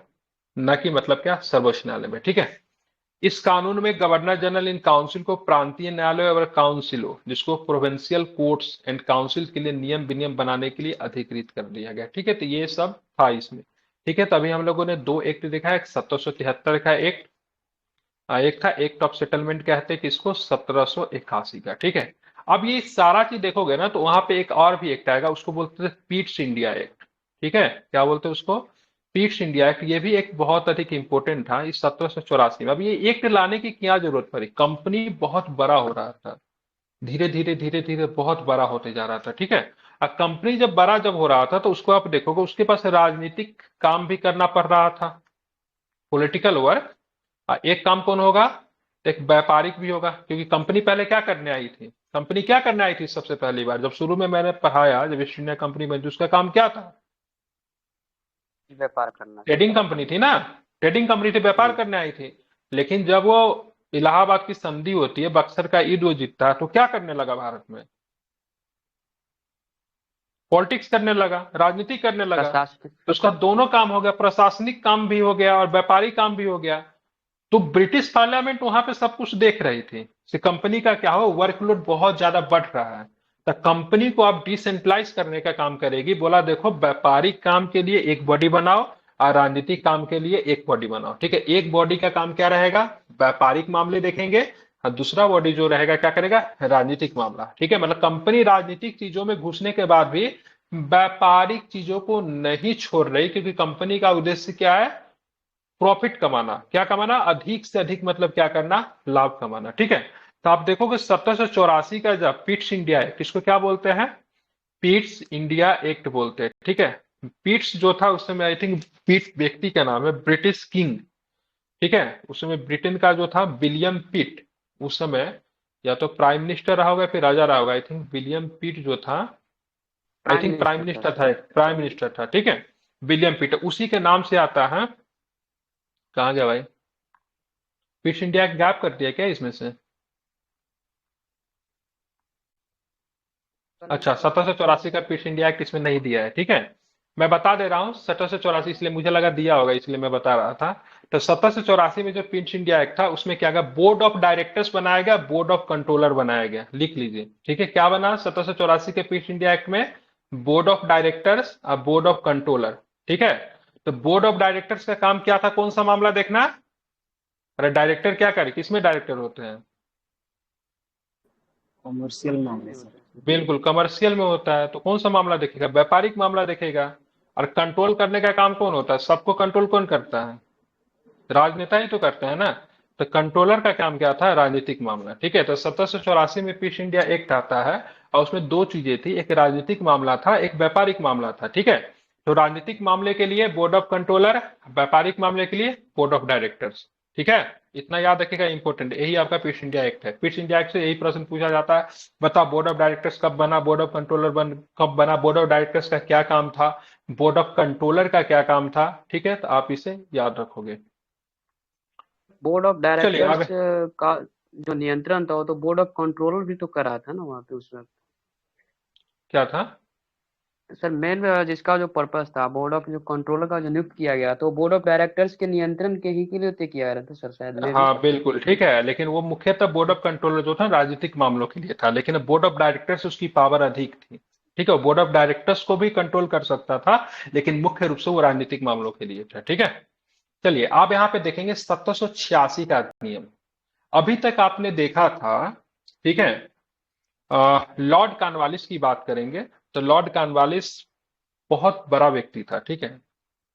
न कि मतलब क्या सर्वोच्च न्यायालय में। ठीक है, इस कानून में गवर्नर जनरल इन काउंसिल को प्रांतीय न्यायालय और काउंसिलों, जिसको प्रोविंशियल कोर्ट्स एंड काउंसिल के लिए नियम विनियम बनाने के लिए अधिकृत कर दिया गया। ठीक है, तो ये सब था इसमें। ठीक है, तभी हम लोगों ने दो एक्ट देखा है, एक 1773 का एक्ट, एक था एक्ट ऑफ सेटलमेंट कहते हैं किसको, 1781 का। ठीक है, अब ये सारा चीज देखोगे ना तो वहां पे एक और भी एक्ट आएगा, उसको बोलते थे पीट्स इंडिया एक्ट। ठीक है, क्या बोलते हैं उसको, पीट्स इंडिया एक्ट। ये भी एक बहुत अधिक इंपॉर्टेंट था इस 1784 में। अब ये एक्ट लाने की क्या जरूरत पड़ी, कंपनी बहुत बड़ा हो रहा था, धीरे धीरे बहुत बड़ा होते जा रहा था। ठीक है, अब कंपनी जब हो रहा था तो उसको आप देखोगे उसके पास राजनीतिक काम भी करना पड़ रहा था, पॉलिटिकल वर्क। एक काम कौन होगा, एक व्यापारिक भी होगा, क्योंकि कंपनी पहले क्या करने आई थी, कंपनी क्या करने आई थी सबसे पहली बार जब शुरू में मैंने पढ़ाया, जब ईस्ट इंडिया कंपनी बनी तो उसका काम क्या था, व्यापार करना था। ट्रेडिंग कंपनी थी ना, ट्रेडिंग कंपनी थी, व्यापार जी। करने आई थी। लेकिन जब वो इलाहाबाद की संधि होती है, बक्सर का युद्ध वो जीतता है, तो क्या करने लगा भारत में, पॉलिटिक्स करने लगा, राजनीति करने लगा। प्रशासनिक। तो उसका दोनों काम हो गया, प्रशासनिक काम भी हो गया और व्यापारिक काम भी हो गया। तो ब्रिटिश पार्लियामेंट वहां पे सब कुछ देख रही थी कि कंपनी का क्या हो, वर्कलोड बहुत ज्यादा बढ़ रहा है, तो कंपनी को आप डिसेंट्रलाइज करने का काम करेगी। बोला देखो व्यापारिक काम के लिए एक बॉडी बनाओ और राजनीतिक काम के लिए एक बॉडी बनाओ। ठीक है, एक बॉडी का काम क्या रहेगा, व्यापारिक मामले देखेंगे, और दूसरा बॉडी जो रहेगा क्या करेगा, राजनीतिक मामला। ठीक है, मतलब कंपनी राजनीतिक चीजों में घुसने के बाद भी व्यापारिक चीजों को नहीं छोड़ रही, क्योंकि कंपनी का उद्देश्य क्या है, प्रॉफिट कमाना। क्या कमाना, अधिक से अधिक, मतलब क्या करना, लाभ कमाना। ठीक है, तो आप देखोगे 1784 का जब पिट्स इंडिया एक्ट, किसको क्या बोलते हैं, पिट्स इंडिया एक्ट बोलते हैं। ठीक है, पिट्स जो था उस समय, आई थिंक पिट व्यक्ति का नाम है, ब्रिटिश किंग। ठीक है, उस समय ब्रिटेन का जो था विलियम पिट, उस समय या तो प्राइम मिनिस्टर रहा होगा फिर राजा रहा होगा। आई थिंक विलियम पिट जो था, I prime think prime minister था मिनिस्टर सर। था, प्राइम मिनिस्टर था। ठीक है, विलियम पिट उसी के नाम से आता है। कहाँ गया भाई, पिट्स इंडिया गैप कर दिया क्या इसमें से, सर अच्छा, मुझे लगा 1784 का पिट्स इंडिया एक्ट इसमें नहीं दिया है। ठीक है, मैं बता दे रहा हूँ 1784, इसलिए मुझे लगा दिया होगा, इसलिए मैं बता रहा था। तो 1784 में जो पिट्स इंडिया एक्ट था उसमें क्या गया, बोर्ड ऑफ डायरेक्टर्स बनाया गया, बोर्ड ऑफ कंट्रोलर बनाया गया, लिख लीजिए। ठीक है, क्या बना 1784 के पिट्स इंडिया एक्ट में, बोर्ड ऑफ डायरेक्टर्स और बोर्ड ऑफ कंट्रोलर। ठीक है, तो बोर्ड ऑफ डायरेक्टर्स का काम क्या था, कौन सा मामला देखना, अरे डायरेक्टर क्या करे, किसमें डायरेक्टर होते हैं, कॉमर्शियल मामले में सर। होता बिल्कुल कमर्शियल में होता है, तो कौन सा मामला देखेगा, व्यापारिक मामला देखेगा। और कंट्रोल करने का काम कौन होता है, सबको कंट्रोल कौन करता है, राजनेता ही तो करते हैं ना। तो कंट्रोलर का काम क्या था, राजनीतिक मामला। ठीक है, तो 1784 में पीस इंडिया एक्ट आता है, और उसमें दो चीजें थी, एक राजनीतिक मामला था, एक व्यापारिक मामला था। ठीक है, तो राजनीतिक मामले के लिए बोर्ड ऑफ कंट्रोलर, व्यापारिक मामले के लिए बोर्ड ऑफ डायरेक्टर्स। ठीक है, इतना याद रखिएगा, इंपॉर्टेंट, यही आपका पीस इंडिया एक्ट है। पीस इंडिया एक्ट से यही प्रश्न पूछा जाता है, बताओ बोर्ड ऑफ डायरेक्टर्स कब बना, बोर्ड ऑफ कंट्रोलर कब बना, बोर्ड ऑफ डायरेक्टर्स का क्या काम था, बोर्ड ऑफ कंट्रोलर का क्या काम था। ठीक है, तो आप इसे याद रखोगे। बोर्ड ऑफ चलिए डायरेक्टर्स आगे, का जो नियंत्रण था वो तो बोर्ड ऑफ कंट्रोलर भी तो कर रहा था ना वहाँ पे उस वक्त। क्या था, सर मेन जिसका जो पर्पस था, बोर्ड ऑफ जो कंट्रोलर का जो नियुक्त किया गया तो बोर्ड ऑफ डायरेक्टर्स के नियंत्रण के ही के लिए तय किया गया था सर, शायद मे भी। हाँ बिल्कुल ठीक है, लेकिन वो मुख्यतः बोर्ड ऑफ कंट्रोलर जो था राजनीतिक मामलों के लिए था, लेकिन बोर्ड ऑफ डायरेक्टर्स उसकी पावर अधिक थी। ठीक है, बोर्ड ऑफ डायरेक्टर्स को भी कंट्रोल कर सकता था, लेकिन मुख्य रूप से वो राजनीतिक मामलों के लिए था। ठीक है, चलिए आप यहाँ पे देखेंगे 1786 का नियम। अभी तक आपने देखा था, ठीक है, लॉर्ड कॉर्नवालिस की बात करेंगे, तो लॉर्ड कॉर्नवालिस बहुत बड़ा व्यक्ति था। ठीक है,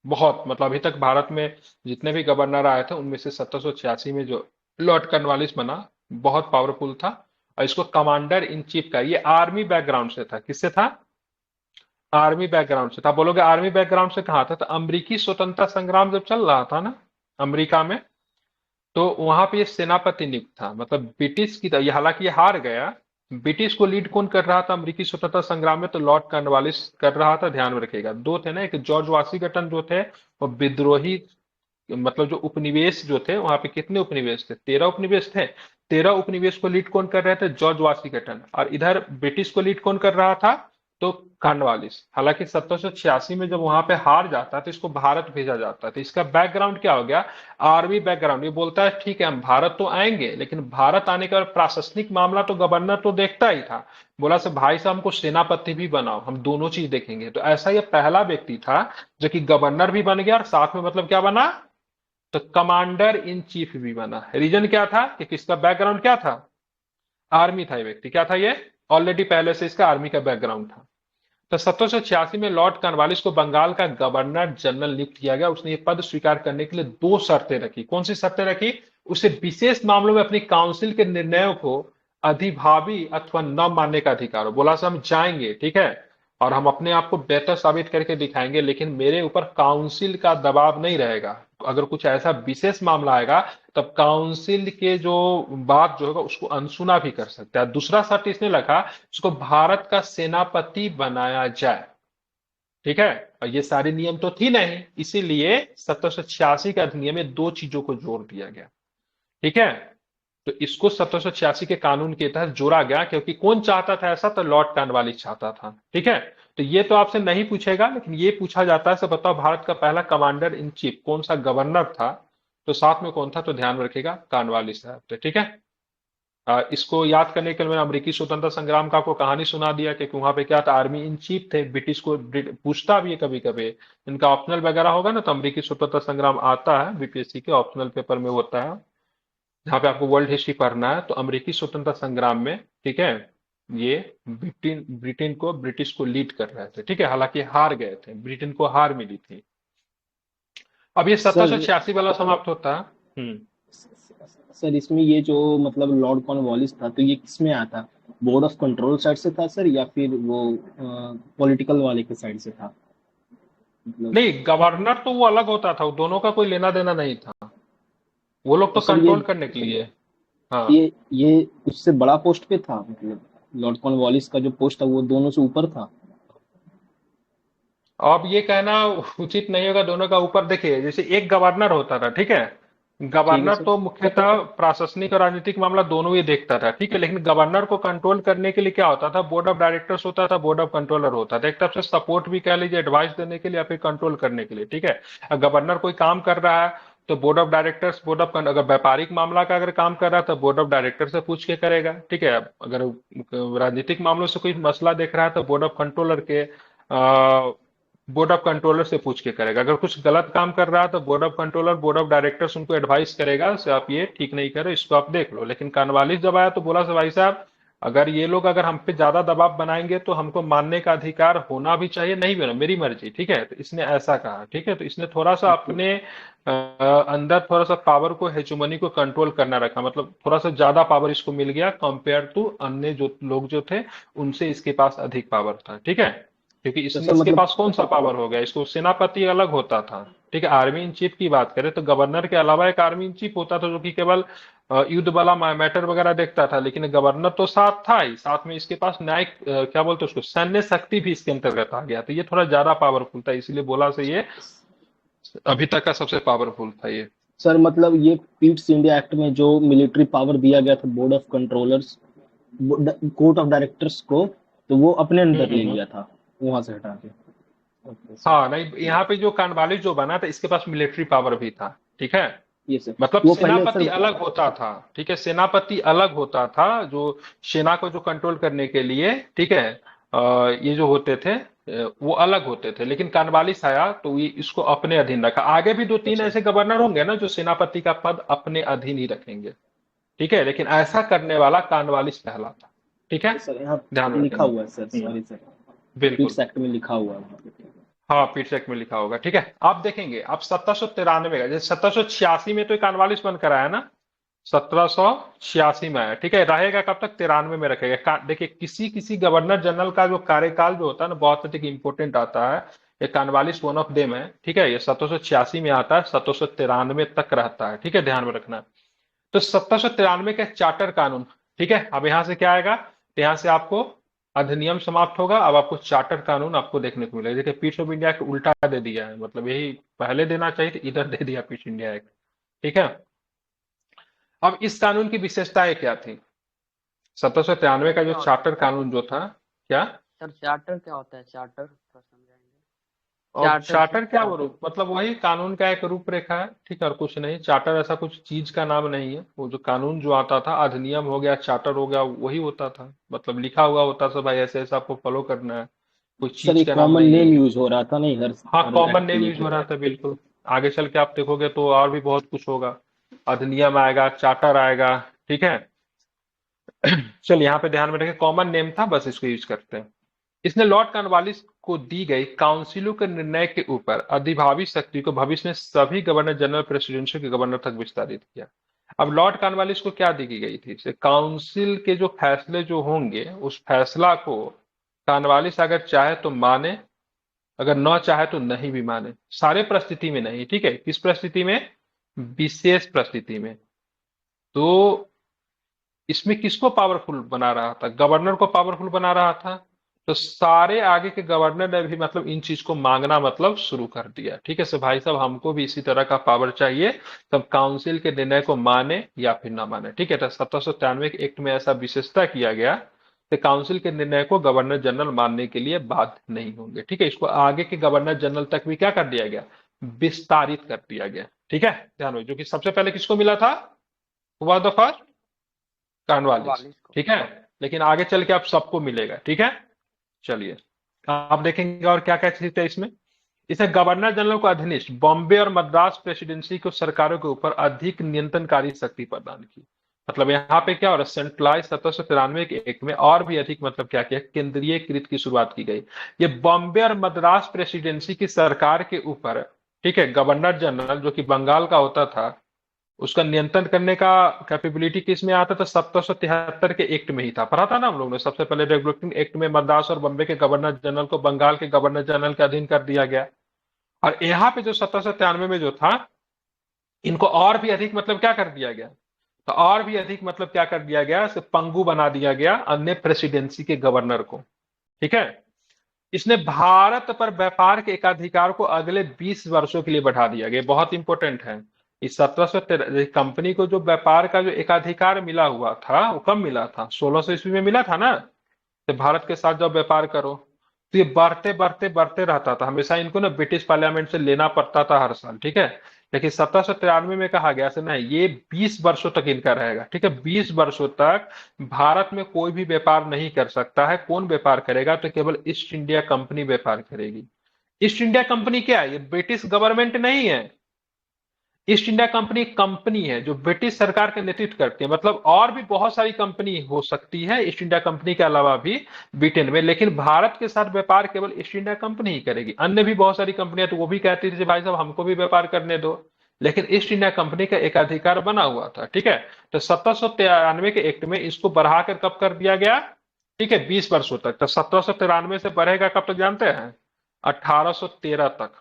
बहुत, मतलब अभी तक भारत में जितने भी गवर्नर आए थे उनमें से 1786 में जो लॉर्ड कॉर्नवालिस बना, बहुत पावरफुल था। और इसको कमांडर इन चीफ का, ये आर्मी बैकग्राउंड से था, किससे था, आर्मी बैकग्राउंड से था। बोलोगे आर्मी बैकग्राउंड से कहाँ था, तो अमेरिकी स्वतंत्रता संग्राम जब चल रहा था ना अमेरिका में, तो वहां पे ये सेनापति नियुक्त था। मतलब ब्रिटिश की, ये हालांकि ये हार गया। ब्रिटिश को लीड कौन कर रहा था अमेरिकी स्वतंत्रता संग्राम में, तो लॉर्ड कॉर्नवालिस कर रहा था। ध्यान में रखिएगा, दो थे ना, एक जॉर्ज वाशिंगटन जो थे वो विद्रोही, मतलब जो उपनिवेश जो थे वहां पे कितने उपनिवेश थे, 13 उपनिवेश थे। 13 उपनिवेश को लीड कौन कर रहे थे, जॉर्ज वाशिंगटन। और इधर ब्रिटिश को लीड कौन कर रहा था, तो कॉर्नवालिस। हालांकि 1786 में जब वहां पे हार जाता है तो इसको भारत भेजा जाता है। तो इसका बैकग्राउंड क्या हो गया, आर्मी बैकग्राउंड। ये बोलता है ठीक है हम भारत तो आएंगे, लेकिन भारत आने के बाद प्रशासनिक मामला तो गवर्नर तो देखता ही था। बोला से भाई साहब हमको सेनापति भी बनाओ, हम दोनों चीज देखेंगे। तो ऐसा ये पहला व्यक्ति था जो कि गवर्नर भी बन गया और साथ में मतलब क्या बना, तो कमांडर इन चीफ भी बना। रीजन क्या था कि किसका बैकग्राउंड क्या था, आर्मी था। ये व्यक्ति क्या था, ये ऑलरेडी पहले से इसका आर्मी का बैकग्राउंड था। तो 1786 में लॉर्ड कॉर्नवालिस को बंगाल का गवर्नर जनरल नियुक्त किया गया। उसने ये पद स्वीकार करने के लिए दो शर्तें रखी। कौन सी शर्तें रखी, उसे विशेष मामलों में अपनी काउंसिल के निर्णयों को अधिभावी अथवा न मानने का अधिकार हो। बोला से हम जाएंगे ठीक है, और हम अपने आप को बेहतर साबित करके दिखाएंगे, लेकिन मेरे ऊपर काउंसिल का दबाव नहीं रहेगा। अगर कुछ ऐसा विशेष मामला आएगा तब काउंसिल के जो बात जो होगा उसको अनसुना भी कर सकता है। दूसरा शर्त इसने रखा, उसको भारत का सेनापति बनाया जाए। ठीक है, और ये सारे नियम तो थी नहीं, इसीलिए 1786 के अधिनियम में दो चीजों को जोड़ दिया गया। ठीक है, तो इसको 1786 के कानून के तहत जोड़ा गया, क्योंकि कौन चाहता था ऐसा, तो लॉर्ड कॉर्नवालिस चाहता था। ठीक है, तो ये तो आपसे नहीं पूछेगा, लेकिन ये पूछा जाता है, सब बताओ भारत का पहला कमांडर इन चीफ कौन सा गवर्नर था, तो साथ में कौन था, तो ध्यान में रखिएगा कॉर्नवालिस साहब थे। ठीक है, इसको याद करने के लिए मैंने अमेरिकी स्वतंत्रता संग्राम का आपको कहानी सुना दिया, क्योंकि वहां पे क्या था, आर्मी इन चीफ थे। ब्रिटिश को पूछता भी है कभी कभी, इनका ऑप्शनल वगैरह होगा ना, तो अमेरिकी स्वतंत्रता संग्राम आता है बीपीएससी के ऑप्शनल पेपर में होता है, जहाँ पे आपको वर्ल्ड हिस्ट्री पढ़ना है। तो अमेरिकी स्वतंत्रता संग्राम में ठीक है, ये ब्रिटेन ब्रिटेन को ब्रिटिश को लीड कर रहे थे। ठीक है, हालांकि हार गए थे, ब्रिटेन को हार मिली थी। अब ये सर 1786 वाला समाप्त होता है। सर इसमें ये जो मतलब लॉर्ड कॉर्नवालिस था, तो ये किस में आया था? बोर्ड ऑफ कंट्रोल साइड से था सर, या फिर वो पॉलिटिकल वाले के साइड से था? मतलब नहीं, गवर्नर तो वो अलग होता था, वो दोनों का कोई लेना देना नहीं था। वो लोग तो तो सर कंट्रोल करने के लिए। हाँ, ये उससे बड़ा पोस्ट पे था, मतलब लॉर्ड कॉर्नवालिस का जो पोस्ट था वो दोनों से ऊपर था? अब ये कहना उचित नहीं होगा दोनों का ऊपर। देखिए जैसे एक गवर्नर होता था, ठीक है, ठीक है गवर्नर सर। तो मुख्यतः प्रशासनिक और राजनीतिक मामला दोनों ही देखता था। ठीक है, लेकिन गवर्नर को कंट्रोल करने के लिए क्या होता था, बोर्ड ऑफ डायरेक्टर्स होता था, बोर्ड ऑफ कंट्रोलर होता था। एक तरफ से सपोर्ट भी कह लीजिए, एडवाइस देने के लिए या फिर कंट्रोल करने के लिए। ठीक है, गवर्नर कोई काम कर रहा है तो बोर्ड ऑफ डायरेक्टर्स, अगर व्यापारिक मामला का अगर काम कर रहा है तो बोर्ड ऑफ डायरेक्टर से पूछ के करेगा। ठीक है, अगर राजनीतिक मामलों से कोई मसला देख रहा है तो बोर्ड ऑफ कंट्रोलर के बोर्ड ऑफ कंट्रोलर से पूछ के करेगा। अगर कुछ गलत काम कर रहा है तो board of controller, board of directors उनको एडवाइस करेगा से आप ये ठीक नहीं करो, इसको आप देख लो। लेकिन कॉर्नवालिस जब आया तो बोला से भाई साहब, अगर ये लोग अगर हम पे ज्यादा दबाव बनाएंगे तो हमको मानने का अधिकार होना भी चाहिए, नहीं भी होना मेरी मर्जी। ठीक है, तो इसने ऐसा कहा। ठीक है, तो इसने थोड़ा सा अपने अंदर थोड़ा सा पावर को, हेजुमनी को कंट्रोल करना रखा। मतलब थोड़ा सा ज्यादा पावर इसको मिल गया कंपेयर टू अन्य जो लोग जो थे उनसे इसके पास अधिक पावर था। ठीक है, क्योंकि तो इसने सर इसके मतलब पास कौन सा पावर हो गया, इसको सेनापति अलग होता था। ठीक है, आर्मी इन चीफ की बात करें तो गवर्नर के अलावा एक आर्मी इन चीफ होता था जो कि केवल युद्ध वाला मैटर वगैरह देखता था। लेकिन गवर्नर तो साथ था ही, साथ में इसके पास न्यायिक क्या बोलते हैं उसको, सैन्य शक्ति भी इसके अंतर्गत आ गया। तो ये थोड़ा ज्यादा पावरफुल था, इसीलिए बोला से ये अभी तक का सबसे पावरफुल था ये। सर मतलब ये पीट्स इंडिया एक्ट में जो मिलिट्री पावर दिया गया था board of controllers, court of directors को, तो वो अपने अंदर ले हम्म। लिया था वहां से हटा के? Okay sir. हाँ नहीं, यहाँ पे जो कानवाली जो बना था इसके पास मिलिट्री पावर भी था। ठीक है, ये सर मतलब वो पहले सेनापति सर। अलग होता था। ठीक है, सेनापति अलग होता था जो सेना को जो कंट्रोल करने के लिए। ठीक है, ये जो होते थे वो अलग होते थे। लेकिन कानवालिस आया तो ये इसको अपने अधीन रखा। आगे भी दो तीन अच्छा ऐसे गवर्नर होंगे ना जो सेनापति का पद अपने अधीन ही रखेंगे। ठीक है, लेकिन ऐसा करने वाला कानवालिस पहला था। ठीक है, सर, यहाँ ध्यान में लिखा रखेंगे। हुआ है सर, सॉरी सर, बिल्कुल। पीट्स एक्ट में लिखा हुआ है। हाँ, पीट्स एक्ट में लिखा होगा। ठीक है, आप देखेंगे अब 1793 का, जैसे 1786 में तो ये कानवालिस बनकर आया ना, 1786 में आया, ठीक है। रहेगा कब तक? 93 में रखेगा। देखिए, किसी किसी गवर्नर जनरल का जो कार्यकाल जो होता है ना, बहुत अधिक इंपॉर्टेंट आता है। ये कॉर्नवालिस वन ऑफ देम है, ठीक है। ये 1786 में आता है, 1793 तक रहता है, ठीक है, ध्यान में रखना। तो 1793 का चार्टर कानून, ठीक है। अब यहाँ से क्या आएगा? तो यहाँ से आपको अधिनियम समाप्त होगा, अब आपको चार्टर कानून आपको देखने को मिलेगा। देखिए, पीस ऑफ इंडिया को उल्टा दे दिया है, मतलब यही पहले देना चाहिए था, इधर दे दिया पीस इंडिया एक्ट, ठीक है। अब इस कानून की विशेषताएं क्या थी? 1793 का जो क्या होता है चार्टर कानून जो था, क्या? सर? चार्टर क्या होता है? चार्टर थोड़ा समझाएंगे। और चार्टर सर, चार्टर क्या? वो चार्टर। मतलब वही कानून का एक रूपरेखा है, ठीक है, और कुछ नहीं। चार्टर ऐसा कुछ चीज का नाम नहीं है। वो जो कानून जो आता था, अधिनियम हो गया, चार्टर हो गया, वही होता था। मतलब लिखा हुआ होता था, भाई ऐसे ऐसे आपको फॉलो करना है, कोई सर चीज एक का नाम कॉमन नहीं है नेम ये। यूज हो रहा था नहीं, हर हाँ, हर कॉमन एक्ट के नेम लिए यूज हो तो। रहा था, बिल्कुल। आगे चल के आप देखोगे तो और भी बहुत कुछ होगा, अधिनियम आएगा, चार्टर आएगा, ठीक है। चल, यहाँ पे ध्यान में रखें, कॉमन नेम था, बस इसको यूज करते हैं। इसने लॉर्ड कॉर्नवालिस को दी गई काउंसिलों के निर्णय के ऊपर अधिभावी शक्ति को भविष्य में सभी गवर्नर जनरल प्रेसिडेंशियल के गवर्नर तक विस्तारित किया। अब लॉर्ड कॉर्नवालिस को क्या दी गई थी? काउंसिल के जो फैसले जो होंगे, उस फैसला को कॉर्नवालिस अगर चाहे तो माने, अगर न चाहे तो नहीं भी माने। सारे परिस्थिति में नहीं, ठीक है। किस परिस्थिति में? विशेष परिस्थिति में। तो इसमें किसको पावरफुल बना रहा था? गवर्नर को पावरफुल बना रहा था। तो सारे आगे के गवर्नर ने भी मतलब इन चीज को मांगना मतलब शुरू कर दिया, ठीक है। सो भाई साहब, हमको भी इसी तरह का पावर चाहिए, तब काउंसिल के निर्णय को माने या फिर ना माने, ठीक है। तो 1793 के एक्ट में ऐसा विशेषता किया गया कि काउंसिल के निर्णय को गवर्नर जनरल मानने के लिए बाध्य नहीं होंगे, ठीक है। इसको आगे के गवर्नर जनरल तक भी क्या कर दिया गया? विस्तारित कर दिया गया, ठीक है। ध्यान रखिए, जो कि सबसे पहले किसको मिला था? हुआ द फर्स्ट कॉर्नवालिस, वालिस को। ठीक है। लेकिन आगे चल के आप सबको मिलेगा, ठीक है। चलिए, आप देखेंगे और क्या क्या चीज है इसमें। इसे गवर्नर जनरल को अधीनस्थ बॉम्बे और मद्रास प्रेसिडेंसी को सरकारों के ऊपर अधिक नियंत्रणकारी शक्ति प्रदान की। मतलब यहाँ पे क्या हो रहा है? सेंट्रलाइज 1793 के एक्ट में और भी अधिक मतलब क्या किया? केंद्रीयकृत की शुरुआत की गई। ये बॉम्बे और मद्रास प्रेसिडेंसी की सरकार के ऊपर, ठीक है, गवर्नर जनरल जो कि बंगाल का होता था, उसका नियंत्रण करने का कैपेबिलिटी किस में आता था? 1773 के एक्ट में ही था। पढ़ा था ना हम लोग ने, सबसे पहले रेगुलेटिंग एक्ट में मद्रास और बम्बे के गवर्नर जनरल को बंगाल के गवर्नर जनरल के अधीन कर दिया गया। और यहाँ पे जो 1793 में जो था, इनको और भी अधिक मतलब क्या कर दिया गया? तो और भी अधिक मतलब क्या कर दिया गया? पंगु बना दिया गया अन्य प्रेसिडेंसी के गवर्नर को, ठीक है। इसने भारत पर व्यापार के एकाधिकार को अगले 20 वर्षों के लिए बढ़ा दिया गया। बहुत इंपॉर्टेंट है। इस 1713 कंपनी को जो व्यापार का जो एकाधिकार मिला हुआ था, वो कब मिला था? 1600 ईस्वी में मिला था ना। तो भारत के साथ जब व्यापार करो, तो ये बढ़ते बढ़ते बढ़ते रहता था। हमेशा इनको ना ब्रिटिश पार्लियामेंट से लेना पड़ता था हर साल, ठीक है। लेकिन 1793 में कहा गया से नहीं, ये 20 वर्षों तक इनका रहेगा, ठीक है। 20 वर्षों तक भारत में कोई भी व्यापार नहीं कर सकता है। कौन व्यापार करेगा? तो केवल ईस्ट इंडिया कंपनी व्यापार करेगी। ईस्ट इंडिया कंपनी क्या है? ये ब्रिटिश गवर्नमेंट नहीं है। ईस्ट इंडिया कंपनी कंपनी है जो ब्रिटिश सरकार का नेतृत्व करती है। मतलब और भी बहुत सारी कंपनी हो सकती है ईस्ट इंडिया कंपनी के अलावा भी ब्रिटेन में, लेकिन भारत के साथ व्यापार केवल ईस्ट इंडिया कंपनी ही करेगी। अन्य भी बहुत सारी कंपनियां तो वो भी कहती थी भाई साहब हमको भी व्यापार करने दो, लेकिन ईस्ट इंडिया कंपनी का एक अधिकार बना हुआ था, ठीक है। तो 1793 के एक्ट में इसको बढ़ाकर कब कर दिया गया? ठीक है, 20 वर्षों तक। तो 1793 से बढ़ेगा कब तक जानते हैं? 1813 तक।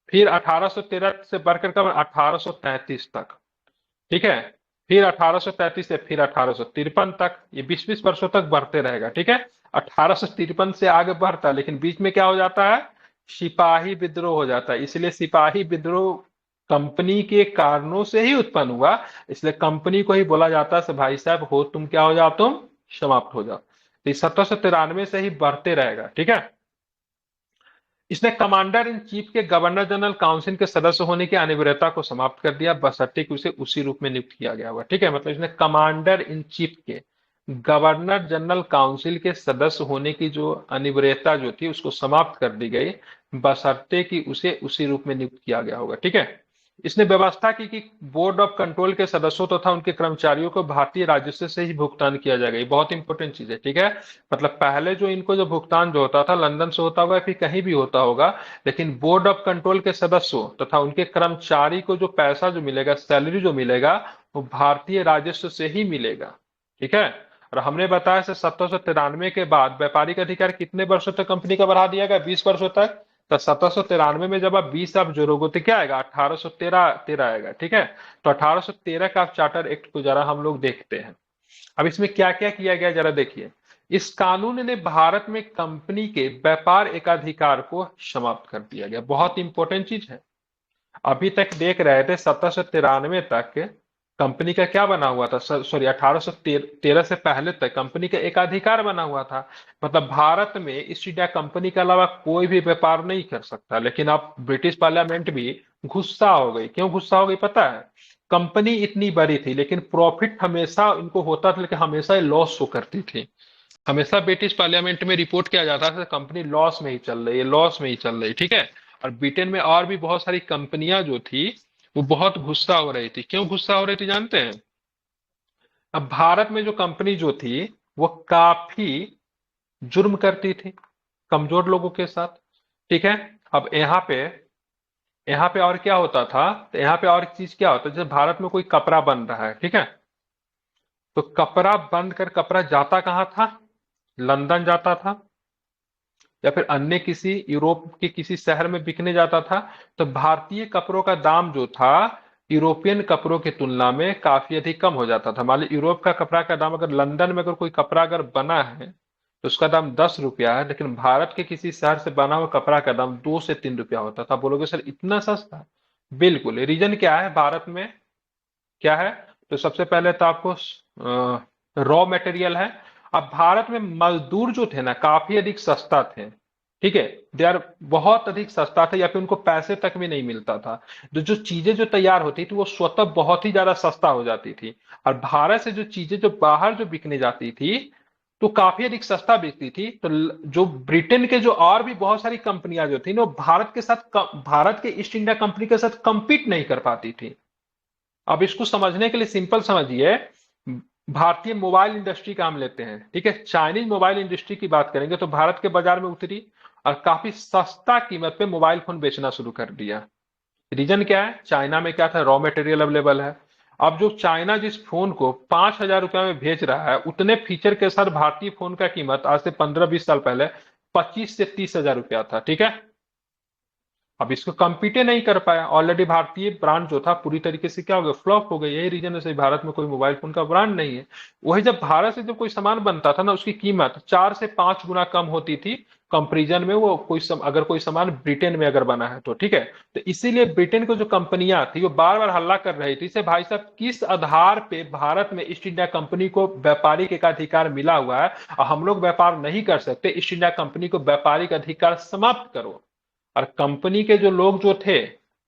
फिर 1813 से बढ़कर कब? 1833 तक, ठीक है। फिर 1833 से फिर 1853 तक, ये 20-20 वर्षों तक बढ़ते रहेगा, ठीक है। 1853 से आगे बढ़ता है, लेकिन बीच में क्या हो जाता है? सिपाही विद्रोह हो जाता है। इसलिए सिपाही विद्रोह कंपनी के कारणों से ही उत्पन्न हुआ, इसलिए कंपनी को ही बोला जाता है भाई साहब हो तुम क्या हो जाओ? तुम समाप्त हो जाओ। तो 1793 से ही बढ़ते रहेगा, ठीक है। इसने कमांडर इन चीफ के गवर्नर जनरल काउंसिल के सदस्य होने की अनिवार्यता को समाप्त कर दिया, बशर्ते कि उसे उसी रूप में नियुक्त किया गया हुआ, ठीक है। मतलब इसने कमांडर इन चीफ के गवर्नर जनरल काउंसिल के सदस्य होने की जो अनिवार्यता जो थी उसको समाप्त कर दी गई, बशर्ते कि उसे उसी रूप में नियुक्त किया गया होगा, ठीक है। इसने व्यवस्था की कि बोर्ड ऑफ कंट्रोल के सदस्यों तथा उनके कर्मचारियों को भारतीय राजस्व से ही भुगतान किया जाएगा। ये बहुत इंपॉर्टेंट चीज है, ठीक है। मतलब पहले जो इनको जो भुगतान जो होता था लंदन से होता होगा फिर कहीं भी होता होगा, लेकिन बोर्ड ऑफ कंट्रोल के सदस्यों तथा उनके कर्मचारी को जो पैसा जो मिलेगा, सैलरी जो मिलेगा, वो भारतीय राजस्व से ही मिलेगा। ठीक है। और हमने बताया से 1793 के बाद व्यापारिक अधिकार कितने वर्षों तक कंपनी का बढ़ा दिया गया? 20 वर्षों तक। तो 1793 में जब आप 20 आप जोड़ोगे तो क्या आएगा? 1813 आएगा। ठीक है। तो 1813 का चार्टर एक्ट को जरा हम लोग देखते हैं। अब इसमें क्या क्या किया गया जरा देखिए। इस कानून ने भारत में कंपनी के व्यापार एकाधिकार को समाप्त कर दिया गया। बहुत इंपॉर्टेंट चीज है। अभी तक देख रहे थे 1793 तक कंपनी का क्या बना हुआ था, सॉरी 1813 से पहले तक कंपनी का एकाधिकार बना हुआ था। मतलब भारत में ईस्ट इंडिया कंपनी के अलावा कोई भी व्यापार नहीं कर सकता। लेकिन अब ब्रिटिश पार्लियामेंट भी गुस्सा हो गई। क्यों गुस्सा हो गई पता है? कंपनी इतनी बड़ी थी लेकिन प्रॉफिट हमेशा इनको होता था, लेकिन हमेशा ही लॉस शो करती थी। हमेशा ब्रिटिश पार्लियामेंट में रिपोर्ट किया जाता था कंपनी लॉस में ही चल रही है, लॉस में ही चल रही। ठीक है। और ब्रिटेन में और भी बहुत सारी कंपनियां जो थी वो बहुत गुस्सा हो रही थी। क्यों गुस्सा हो रही थी जानते हैं? अब भारत में जो कंपनी जो थी वो काफी जुर्म करती थी कमजोर लोगों के साथ। ठीक है। अब यहाँ पे और क्या होता था? तो यहाँ पे और एक चीज क्या होता है, जैसे भारत में कोई कपड़ा बन रहा है, ठीक है, तो कपड़ा बन कर कपड़ा जाता कहाँ था? लंदन जाता था या फिर अन्य किसी यूरोप के किसी शहर में बिकने जाता था। तो भारतीय कपड़ों का दाम जो था यूरोपियन कपड़ों की तुलना में काफी अधिक कम हो जाता था। मान लीजिए यूरोप का कपड़ा का दाम, अगर लंदन में अगर कोई कपड़ा अगर बना है तो उसका दाम 10 रुपया है, लेकिन भारत के किसी शहर से बना हुआ कपड़ा का दाम 2 से 3 रुपया होता था। बोलोगे सर इतना सस्ता? बिल्कुल। रीजन क्या है भारत में? क्या है? तो सबसे पहले तो आपको रॉ मटेरियल है। अब भारत में मजदूर जो थे ना काफी अधिक सस्ता थे। ठीक है। दे आर बहुत अधिक सस्ता था, या फिर उनको पैसे तक भी नहीं मिलता था। जो चीजें जो तैयार होती थी वो स्वतः बहुत ही ज्यादा सस्ता हो जाती थी। और भारत से जो चीजें जो बाहर जो बिकने जाती थी तो काफी अधिक सस्ता बिकती थी। तो जो ब्रिटेन के जो और भी बहुत सारी कंपनियां जो थी ना वो भारत के ईस्ट इंडिया कंपनी के साथ कंपीट नहीं कर पाती थी। अब इसको समझने के लिए सिंपल समझिए। भारतीय मोबाइल इंडस्ट्री का हम लेते हैं, ठीक है, चाइनीज मोबाइल इंडस्ट्री की बात करेंगे तो भारत के बाजार में उतरी और काफी सस्ता कीमत पे मोबाइल फोन बेचना शुरू कर दिया। रीजन क्या है? चाइना में क्या था? रॉ मटेरियल अवेलेबल है। अब जो चाइना जिस फोन को 5,000 रुपया में भेज रहा है उतने फीचर के साथ भारतीय फोन का कीमत आज से 15-20 साल पहले 25 से 30 हजार रुपया था। ठीक है। अब इसको कंपीटे नहीं कर पाया। ऑलरेडी भारतीय ब्रांड जो था पूरी तरीके से क्या हो गया? फ्लॉप हो गया। यही रीजन है से भारत में कोई मोबाइल फोन का ब्रांड नहीं है। वही जब भारत से जब कोई सामान बनता था ना उसकी कीमत 4 से 5 गुना कम होती थी कंपेरिजन में। वो अगर कोई सामान ब्रिटेन में अगर बना है तो। ठीक है। तो इसीलिए ब्रिटेन की जो कंपनियां थी वो बार बार हल्ला कर रही थी से भाई साहब किस आधार पे भारत में ईस्ट इंडिया कंपनी को व्यापारिक एकाधिकार मिला हुआ है और हम लोग व्यापार नहीं कर सकते? ईस्ट इंडिया कंपनी को व्यापारिक अधिकार समाप्त करो। और कंपनी के जो लोग जो थे,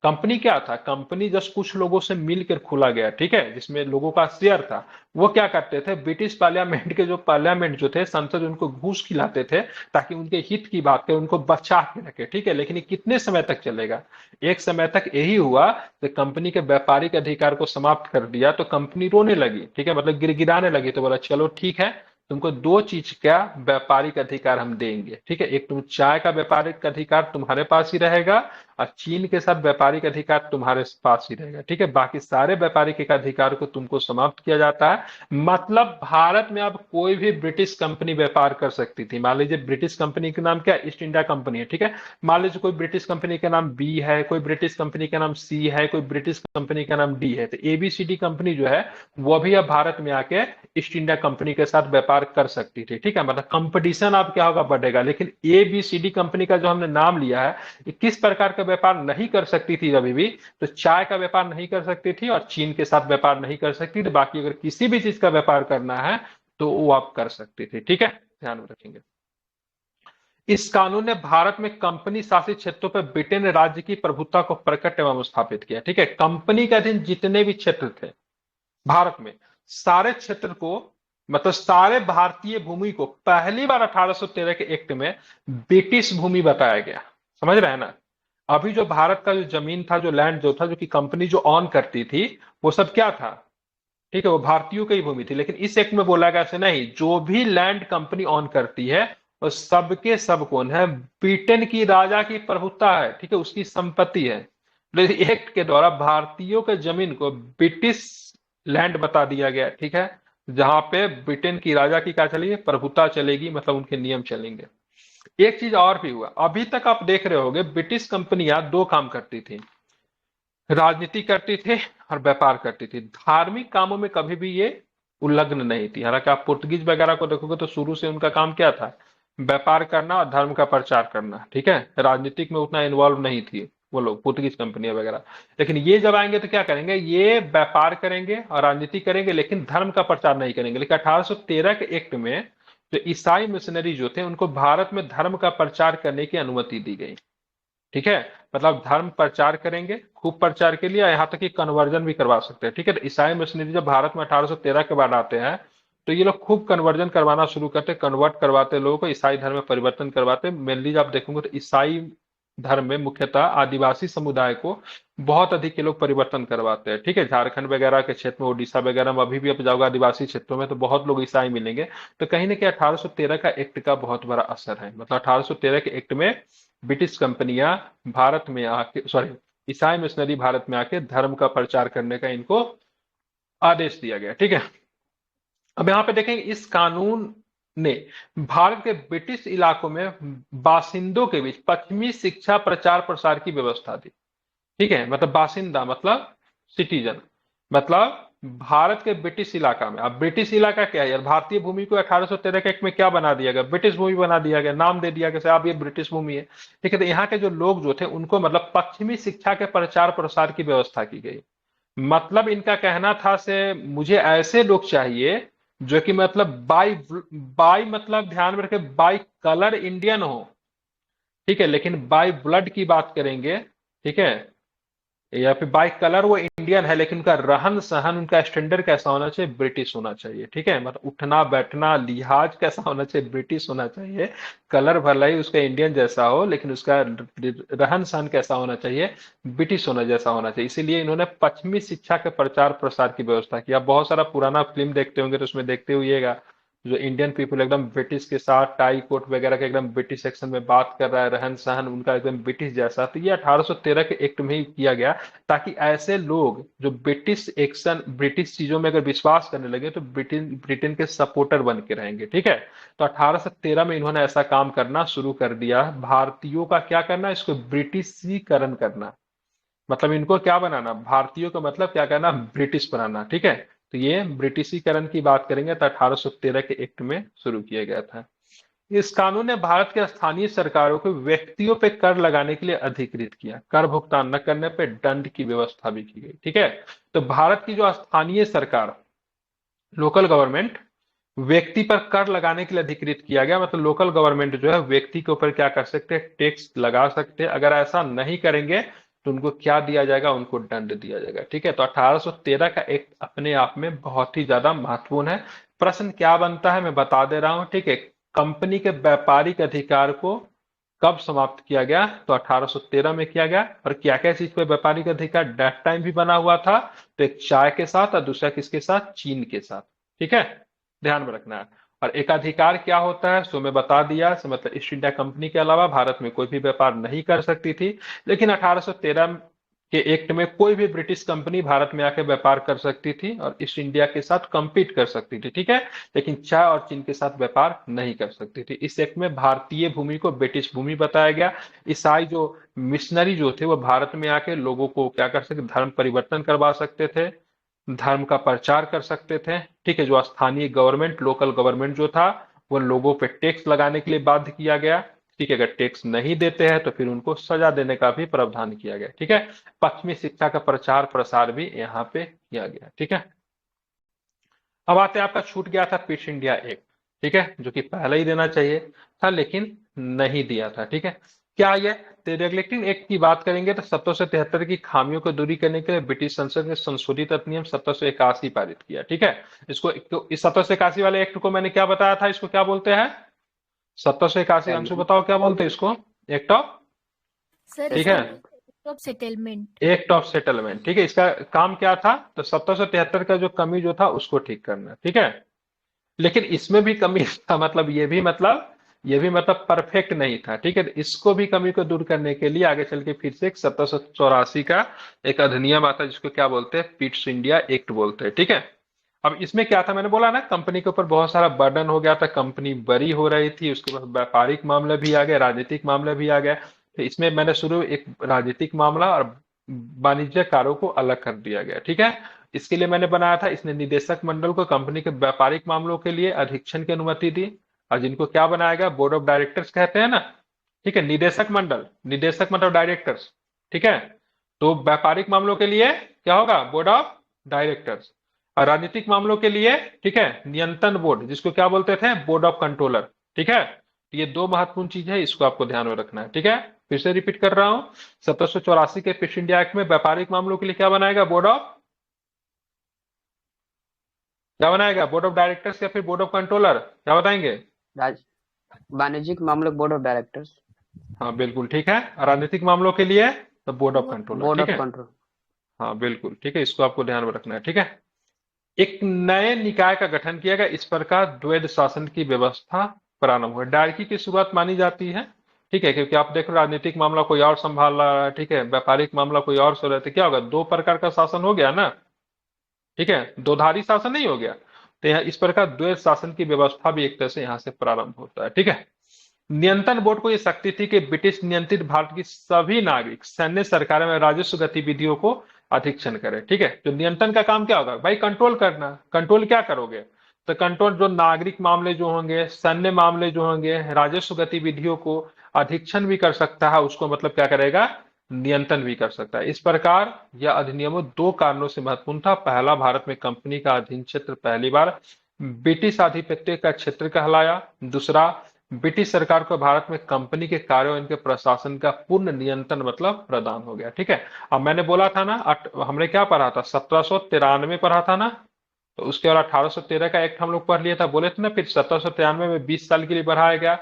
कंपनी क्या था? कंपनी जस्ट कुछ लोगों से मिलकर खोला गया, ठीक है, जिसमें लोगों का शेयर था। वो क्या करते थे? ब्रिटिश पार्लियामेंट के जो पार्लियामेंट जो थे, संसद, उनको घूस खिलाते थे ताकि उनके हित की बात करें, उनको बचा के रखे। ठीक है। लेकिन ये कितने समय तक चलेगा? एक समय तक यही हुआ कि कंपनी के व्यापारिक अधिकार को समाप्त कर दिया तो कंपनी रोने लगी। ठीक है, मतलब गिड़गिड़ाने लगी। तो बोला चलो ठीक है, तुमको 2 चीज का व्यापारिक अधिकार हम देंगे। ठीक है। एक तुम चाय का व्यापारिक अधिकार तुम्हारे पास ही रहेगा और चीन के साथ व्यापारिक अधिकार तुम्हारे पास ही रहेगा। ठीक है। बाकी सारे व्यापारिक अधिकार को तुमको समाप्त किया जाता है। मतलब भारत में अब कोई भी ब्रिटिश कंपनी व्यापार कर सकती थी। मान लीजिए ब्रिटिश कंपनी का नाम क्या है? ईस्ट इंडिया कंपनी है। ठीक है। मान लीजिए कोई ब्रिटिश कंपनी का नाम बी है, कोई ब्रिटिश कंपनी का नाम सी है, कोई ब्रिटिश कंपनी का नाम डी है। तो एबीसीडी कंपनी जो है वो भी अब भारत में आके ईस्ट इंडिया कंपनी के साथ व्यापार कर सकती थी। ठीक है। मतलब कंपटीशन अब क्या होगा? बढ़ेगा। लेकिन एबीसीडी कंपनी का जो हमने नाम लिया है ये किस प्रकार का व्यापार नहीं कर सकती थी? अभी भी तो चाय का व्यापार नहीं कर सकती थी और चीन के साथ व्यापार नहीं कर सकती थी। बाकी अगर किसी भी चीज का व्यापार करना है तो वो आप कर सकती थी। ठीक है। ध्यान में रखेंगे। इस कानून ने भारत में कंपनी शासित क्षेत्रों पर ब्रिटेन राज्य की प्रभुत्व को प्रकट एवं स्थापित किया। ठीक है। कंपनी के अधीन जितने भी क्षेत्र थे भारत में, सारे क्षेत्र को, मतलब सारे भारतीय भूमि को पहली बार 1813 के एक्ट में ब्रिटिश भूमि बताया गया। समझ रहे हैं ना? अभी जो भारत का जो जमीन था, जो लैंड जो था, जो कि कंपनी जो ऑन करती थी, वो सब क्या था? ठीक है, वो भारतीयों की भूमि थी। लेकिन इस एक्ट में बोला गया ऐसे नहीं, जो भी लैंड कंपनी ऑन करती है वो सबके सब कौन है? ब्रिटेन की राजा की प्रभुता है। ठीक है, उसकी संपत्ति है। लेकिन एक्ट के द्वारा भारतीयों के जमीन को ब्रिटिश लैंड बता दिया गया, ठीक है, जहां पे ब्रिटेन की राजा की क्या चलेगी, प्रभुता चलेगी, मतलब उनके नियम चलेंगे। एक चीज और भी हुआ, अभी तक आप देख रहे होगे ब्रिटिश कंपनियां दो काम करती थी, राजनीति करती थी और व्यापार करती थी, धार्मिक कामों में कभी भी ये उल्लग्न नहीं थी। हालांकि आप पुर्तगीज वगैरह को देखोगे तो शुरू से उनका काम क्या था, व्यापार करना और धर्म का प्रचार करना, ठीक है, राजनीतिक में उतना इन्वॉल्व नहीं थी वो लोग, पुर्तगीज कंपनियां वगैरह। लेकिन ये जब आएंगे तो क्या करेंगे, ये व्यापार करेंगे और राजनीति करेंगे, लेकिन धर्म का प्रचार नहीं करेंगे। लेकिन 1813 के एक्ट में जो ईसाई मिशनरी जो थे उनको भारत में धर्म का प्रचार करने की अनुमति दी गई, ठीक है, मतलब धर्म प्रचार करेंगे, खूब प्रचार के लिए, यहाँ तक कि कन्वर्जन भी करवा सकते हैं, ठीक है। तो ईसाई मिशनरी जब भारत में 1813 के बाद आते हैं तो ये लोग खूब कन्वर्जन करवाना शुरू करते, कन्वर्ट करवाते लोगों को, ईसाई धर्म में परिवर्तन करवाते। मेनली जब आप देखोगे तो ईसाई धर्म में मुख्यतः आदिवासी समुदाय को बहुत अधिक ये लोग परिवर्तन करवाते हैं, ठीक है। झारखंड वगैरह के क्षेत्र में, उड़ीसा वगैरह में अभी भी आप जाओगे आदिवासी क्षेत्रों में तो बहुत लोग ईसाई मिलेंगे। तो कहीं ना कहीं 1813 का एक्ट का बहुत बड़ा असर है, मतलब 1813 के एक्ट में ब्रिटिश कंपनियां भारत में आके, सॉरी, ईसाई मिशनरी भारत में आके धर्म का प्रचार करने का इनको आदेश दिया गया, ठीक है। अब यहाँ पे देखेंगे इस कानून ने भारत के ब्रिटिश इलाकों में बासिंदों के बीच पश्चिमी शिक्षा प्रचार प्रसार की व्यवस्था दी, ठीक है, मतलब बासिंदा मतलब सिटीजन, मतलब भारत के ब्रिटिश इलाका में। अब ब्रिटिश इलाका क्या है यार, भारतीय भूमि को 1813 के एक्ट में क्या बना दिया गया, ब्रिटिश भूमि बना दिया गया, नाम दे दिया गया साहब ये ब्रिटिश भूमि है, ठीक है। तो यहाँ के जो लोग जो थे उनको मतलब पश्चिमी शिक्षा के प्रचार प्रसार की व्यवस्था की गई। मतलब इनका कहना था से मुझे ऐसे लोग चाहिए जो कि मतलब बाई बाई मतलब ध्यान में रखे, बाई कलर इंडियन हो, ठीक है, लेकिन बाई ब्लड की बात करेंगे, ठीक है, या फिर बाई कलर वो इंडियन है लेकिन उनका रहन सहन, उनका स्टैंडर्ड कैसा होना चाहिए, ब्रिटिश होना चाहिए, ठीक है, मतलब उठना बैठना लिहाज कैसा होना चाहिए, ब्रिटिश होना चाहिए। कलर भले ही उसका इंडियन जैसा हो लेकिन उसका रहन सहन कैसा होना चाहिए, ब्रिटिश होना जैसा होना चाहिए। इसीलिए इन्होंने पश्चिमी शिक्षा के प्रचार प्रसार की व्यवस्था की। आप बहुत सारा पुराना फिल्म देखते होंगे तो उसमें देखते हुएगा जो इंडियन पीपल एकदम ब्रिटिश के साथ टाई कोट वगैरह के एकदम ब्रिटिश एक्शन में बात कर रहा है, रहन सहन उनका एकदम ब्रिटिश जैसा। तो ये 1813 के एक्ट में ही किया गया ताकि ऐसे लोग जो ब्रिटिश एक्शन, ब्रिटिश चीजों में अगर विश्वास करने लगे तो ब्रिटेन ब्रिटेन के सपोर्टर बन के रहेंगे, ठीक है। तो 1813 में इन्होंने ऐसा काम करना शुरू कर दिया, भारतीयों का क्या करना, इसको ब्रिटिशीकरण करना, मतलब इनको क्या बनाना, भारतीयों का मतलब क्या करना, ब्रिटिश बनाना, ठीक है। तो ये ब्रिटिशीकरण की बात करेंगे तो 1813 के एक्ट में शुरू किया गया था। इस कानून ने भारत के स्थानीय सरकारों को व्यक्तियों पे कर लगाने के लिए अधिकृत किया, कर भुगतान न करने पे दंड की व्यवस्था भी की गई, ठीक है। तो भारत की जो स्थानीय सरकार, लोकल गवर्नमेंट, व्यक्ति पर कर लगाने के लिए अधिकृत किया गया, मतलब लोकल गवर्नमेंट जो है व्यक्ति के ऊपर क्या कर सकते हैं, टैक्स लगा सकते हैं। अगर ऐसा नहीं करेंगे तो उनको क्या दिया जाएगा, उनको दंड दिया जाएगा, ठीक है। तो 1813 का एक्ट अपने आप में बहुत ही ज्यादा महत्वपूर्ण है। प्रश्न क्या बनता है मैं बता दे रहा हूं, ठीक है। कंपनी के व्यापारिक अधिकार को कब समाप्त किया गया, तो 1813 में किया गया। और क्या क्या चीज पे व्यापारिक अधिकार डेट टाइम भी बना हुआ था, तो एक चाय के साथ और दूसरा किसके साथ, चीन के साथ, ठीक है, ध्यान में रखना है। और एकाधिकार क्या होता है सो मैं बता दिया, सो मतलब ईस्ट इंडिया कंपनी के अलावा भारत में कोई भी व्यापार नहीं कर सकती थी। लेकिन 1813 के एक्ट में कोई भी ब्रिटिश कंपनी भारत में आकर व्यापार कर सकती थी और ईस्ट इंडिया के साथ कंपीट कर सकती थी, ठीक है, लेकिन चाय और चीन के साथ व्यापार नहीं कर सकती थी। इस एक्ट में भारतीय भूमि को ब्रिटिश भूमि बताया गया। ईसाई जो मिशनरी जो थे वो भारत में आके लोगों को क्या कर सकते, धर्म परिवर्तन करवा सकते थे, धर्म का प्रचार कर सकते थे, ठीक है। जो स्थानीय गवर्नमेंट, लोकल गवर्नमेंट जो था वो लोगों पे टैक्स लगाने के लिए बाध्य किया गया, ठीक है। अगर टैक्स नहीं देते हैं तो फिर उनको सजा देने का भी प्रावधान किया गया, ठीक है। पश्चिमी शिक्षा का प्रचार प्रसार भी यहाँ पे किया गया, ठीक है। अब आते हैं, आपका छूट गया था पिट्स इंडिया एक्ट, ठीक है, जो कि पहले ही देना चाहिए था लेकिन नहीं दिया था, ठीक है। क्या ये, तो रेगुलेटिंग एक्ट की बात करेंगे तो 1773 की खामियों को दूरी करने के लिए ब्रिटिश संसद ने संशोधित अधिनियम 1781 पारित किया, ठीक है। इसको इस 1781 वाले एक्ट को मैंने क्या बताया था, इसको क्या बोलते हैं, 1781, अंशु बताओ क्या बोलते हैं इसको, एक्ट ऑफ, सर ठीक है, of settlement. Act of settlement, ठीक है। इसका काम क्या था, तो 1773 का जो कमी जो था उसको ठीक करना, ठीक है। लेकिन इसमें भी कमी था, मतलब ये भी मतलब ये भी मतलब परफेक्ट नहीं था, ठीक है। तो इसको भी कमी को दूर करने के लिए आगे चल के फिर से एक 1784 का एक अधिनियम आता है जिसको क्या बोलते हैं, पिट्स इंडिया एक्ट बोलते हैं, ठीक है। अब इसमें क्या था, मैंने बोला ना कंपनी के ऊपर बहुत सारा बर्डन हो गया था, कंपनी बड़ी हो रही थी, उसके बाद व्यापारिक मामला भी आ गया, राजनीतिक मामला भी आ गया। तो इसमें मैंने शुरू एक राजनीतिक मामला और वाणिज्य कारों को अलग कर दिया गया, ठीक है। इसके लिए मैंने बनाया था, इसने निदेशक मंडल को कंपनी के व्यापारिक मामलों के लिए अधीक्षण की अनुमति दी, और जिनको क्या बनाया गया, बोर्ड ऑफ डायरेक्टर्स कहते हैं ना, ठीक है। निदेशक मंडल डायरेक्टर्स, ठीक है। तो व्यापारिक मामलों के लिए क्या होगा, बोर्ड ऑफ डायरेक्टर्स। और राजनीतिक मामलों के लिए, ठीक है, नियंत्रण बोर्ड, जिसको क्या बोलते थे, बोर्ड ऑफ कंट्रोलर, ठीक है। तो ये दो महत्वपूर्ण चीज है, इसको आपको ध्यान में रखना है, ठीक है। फिर से रिपीट कर रहा हूं, 1784 के पिस्ट इंडिया एक्ट में व्यापारिक मामलों के लिए क्या बनाएगा, बोर्ड ऑफ डायरेक्टर्स या फिर बोर्ड ऑफ कंट्रोलर, क्या बताएंगे। राज वाणिज्यिक मामलों बोर्ड ऑफ डायरेक्टर्स, हाँ बिल्कुल ठीक है। और राजनीतिक मामलों के लिए तो बोर्ड ऑफ कंट्रोलर, बोर्ड ठीक ऑफ है। कंट्रोल। हाँ बिल्कुल ठीक है, इसको आपको ध्यान में रखना है, ठीक है। एक नए निकाय का गठन किया गया, इस प्रकार द्वैध शासन की व्यवस्था प्रारंभ हुई। डायरकी की शुरुआत मानी जाती है, ठीक है, क्योंकि आप देखो राजनीतिक मामला कोई और संभाल रहा है, ठीक है, व्यापारिक मामला कोई और सो रहा है, तो क्या होगा, दो प्रकार का शासन हो गया ना, ठीक है, दोधारी शासन नहीं हो गया। तो यहाँ इस प्रकार द्वैध शासन की व्यवस्था भी एक तरह से यहाँ से प्रारंभ होता है, ठीक है। नियंत्रण बोर्ड को यह शक्ति थी कि ब्रिटिश नियंत्रित भारत की सभी नागरिक सैन्य सरकारों में राजस्व गतिविधियों को अधीक्षण करे, ठीक है। तो नियंत्रण का काम क्या होगा भाई, कंट्रोल करना। कंट्रोल क्या करोगे, तो कंट्रोल जो नागरिक मामले जो होंगे, सैन्य मामले जो होंगे, राजस्व गतिविधियों को अधीक्षण भी कर सकता है, उसको मतलब क्या करेगा, नियंत्रण भी कर सकता है। इस प्रकार यह अधिनियम दो कारणों से महत्वपूर्ण था। पहला, भारत में कंपनी का अधीन क्षेत्र पहली बार ब्रिटिश आधिपत्य का क्षेत्र कहलाया। दूसरा, ब्रिटिश सरकार को भारत में कंपनी के कार्यों, इनके प्रशासन का पूर्ण नियंत्रण मतलब प्रदान हो गया, ठीक है। अब मैंने बोला था ना, हमने क्या पढ़ा था, 1793 पढ़ा था ना, तो उसके बाद 1813 का एक्ट हम लोग पढ़ लिया था, बोले थे ना, फिर 1793 में 20 साल के लिए बढ़ाया गया,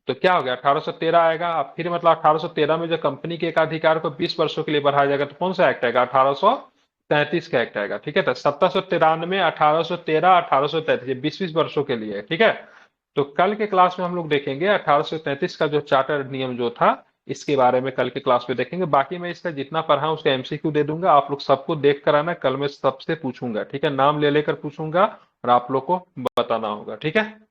तो क्या हो गया, 1813 आएगा। अब फिर मतलब 1813 में जो कंपनी के एकाधिकार को 20 वर्षों के लिए बढ़ाया जाएगा, तो कौन सा एक्ट आएगा, 1833 का एक्ट आएगा, ठीक है। तो 1793, 1813, 1833, 20-20 वर्षों के लिए, ठीक है। तो कल के क्लास में हम लोग देखेंगे 1833 का जो चार्टर नियम जो था, इसके बारे में कल के क्लास में देखेंगे। बाकी मैं इसका जितना पढ़ा उसका एमसीक्यू दे दूंगा, आप लोग सबको देख कर आना, कल मैं सबसे पूछूंगा, ठीक है, नाम ले लेकर पूछूंगा और आप लोग को बताना होगा, ठीक है।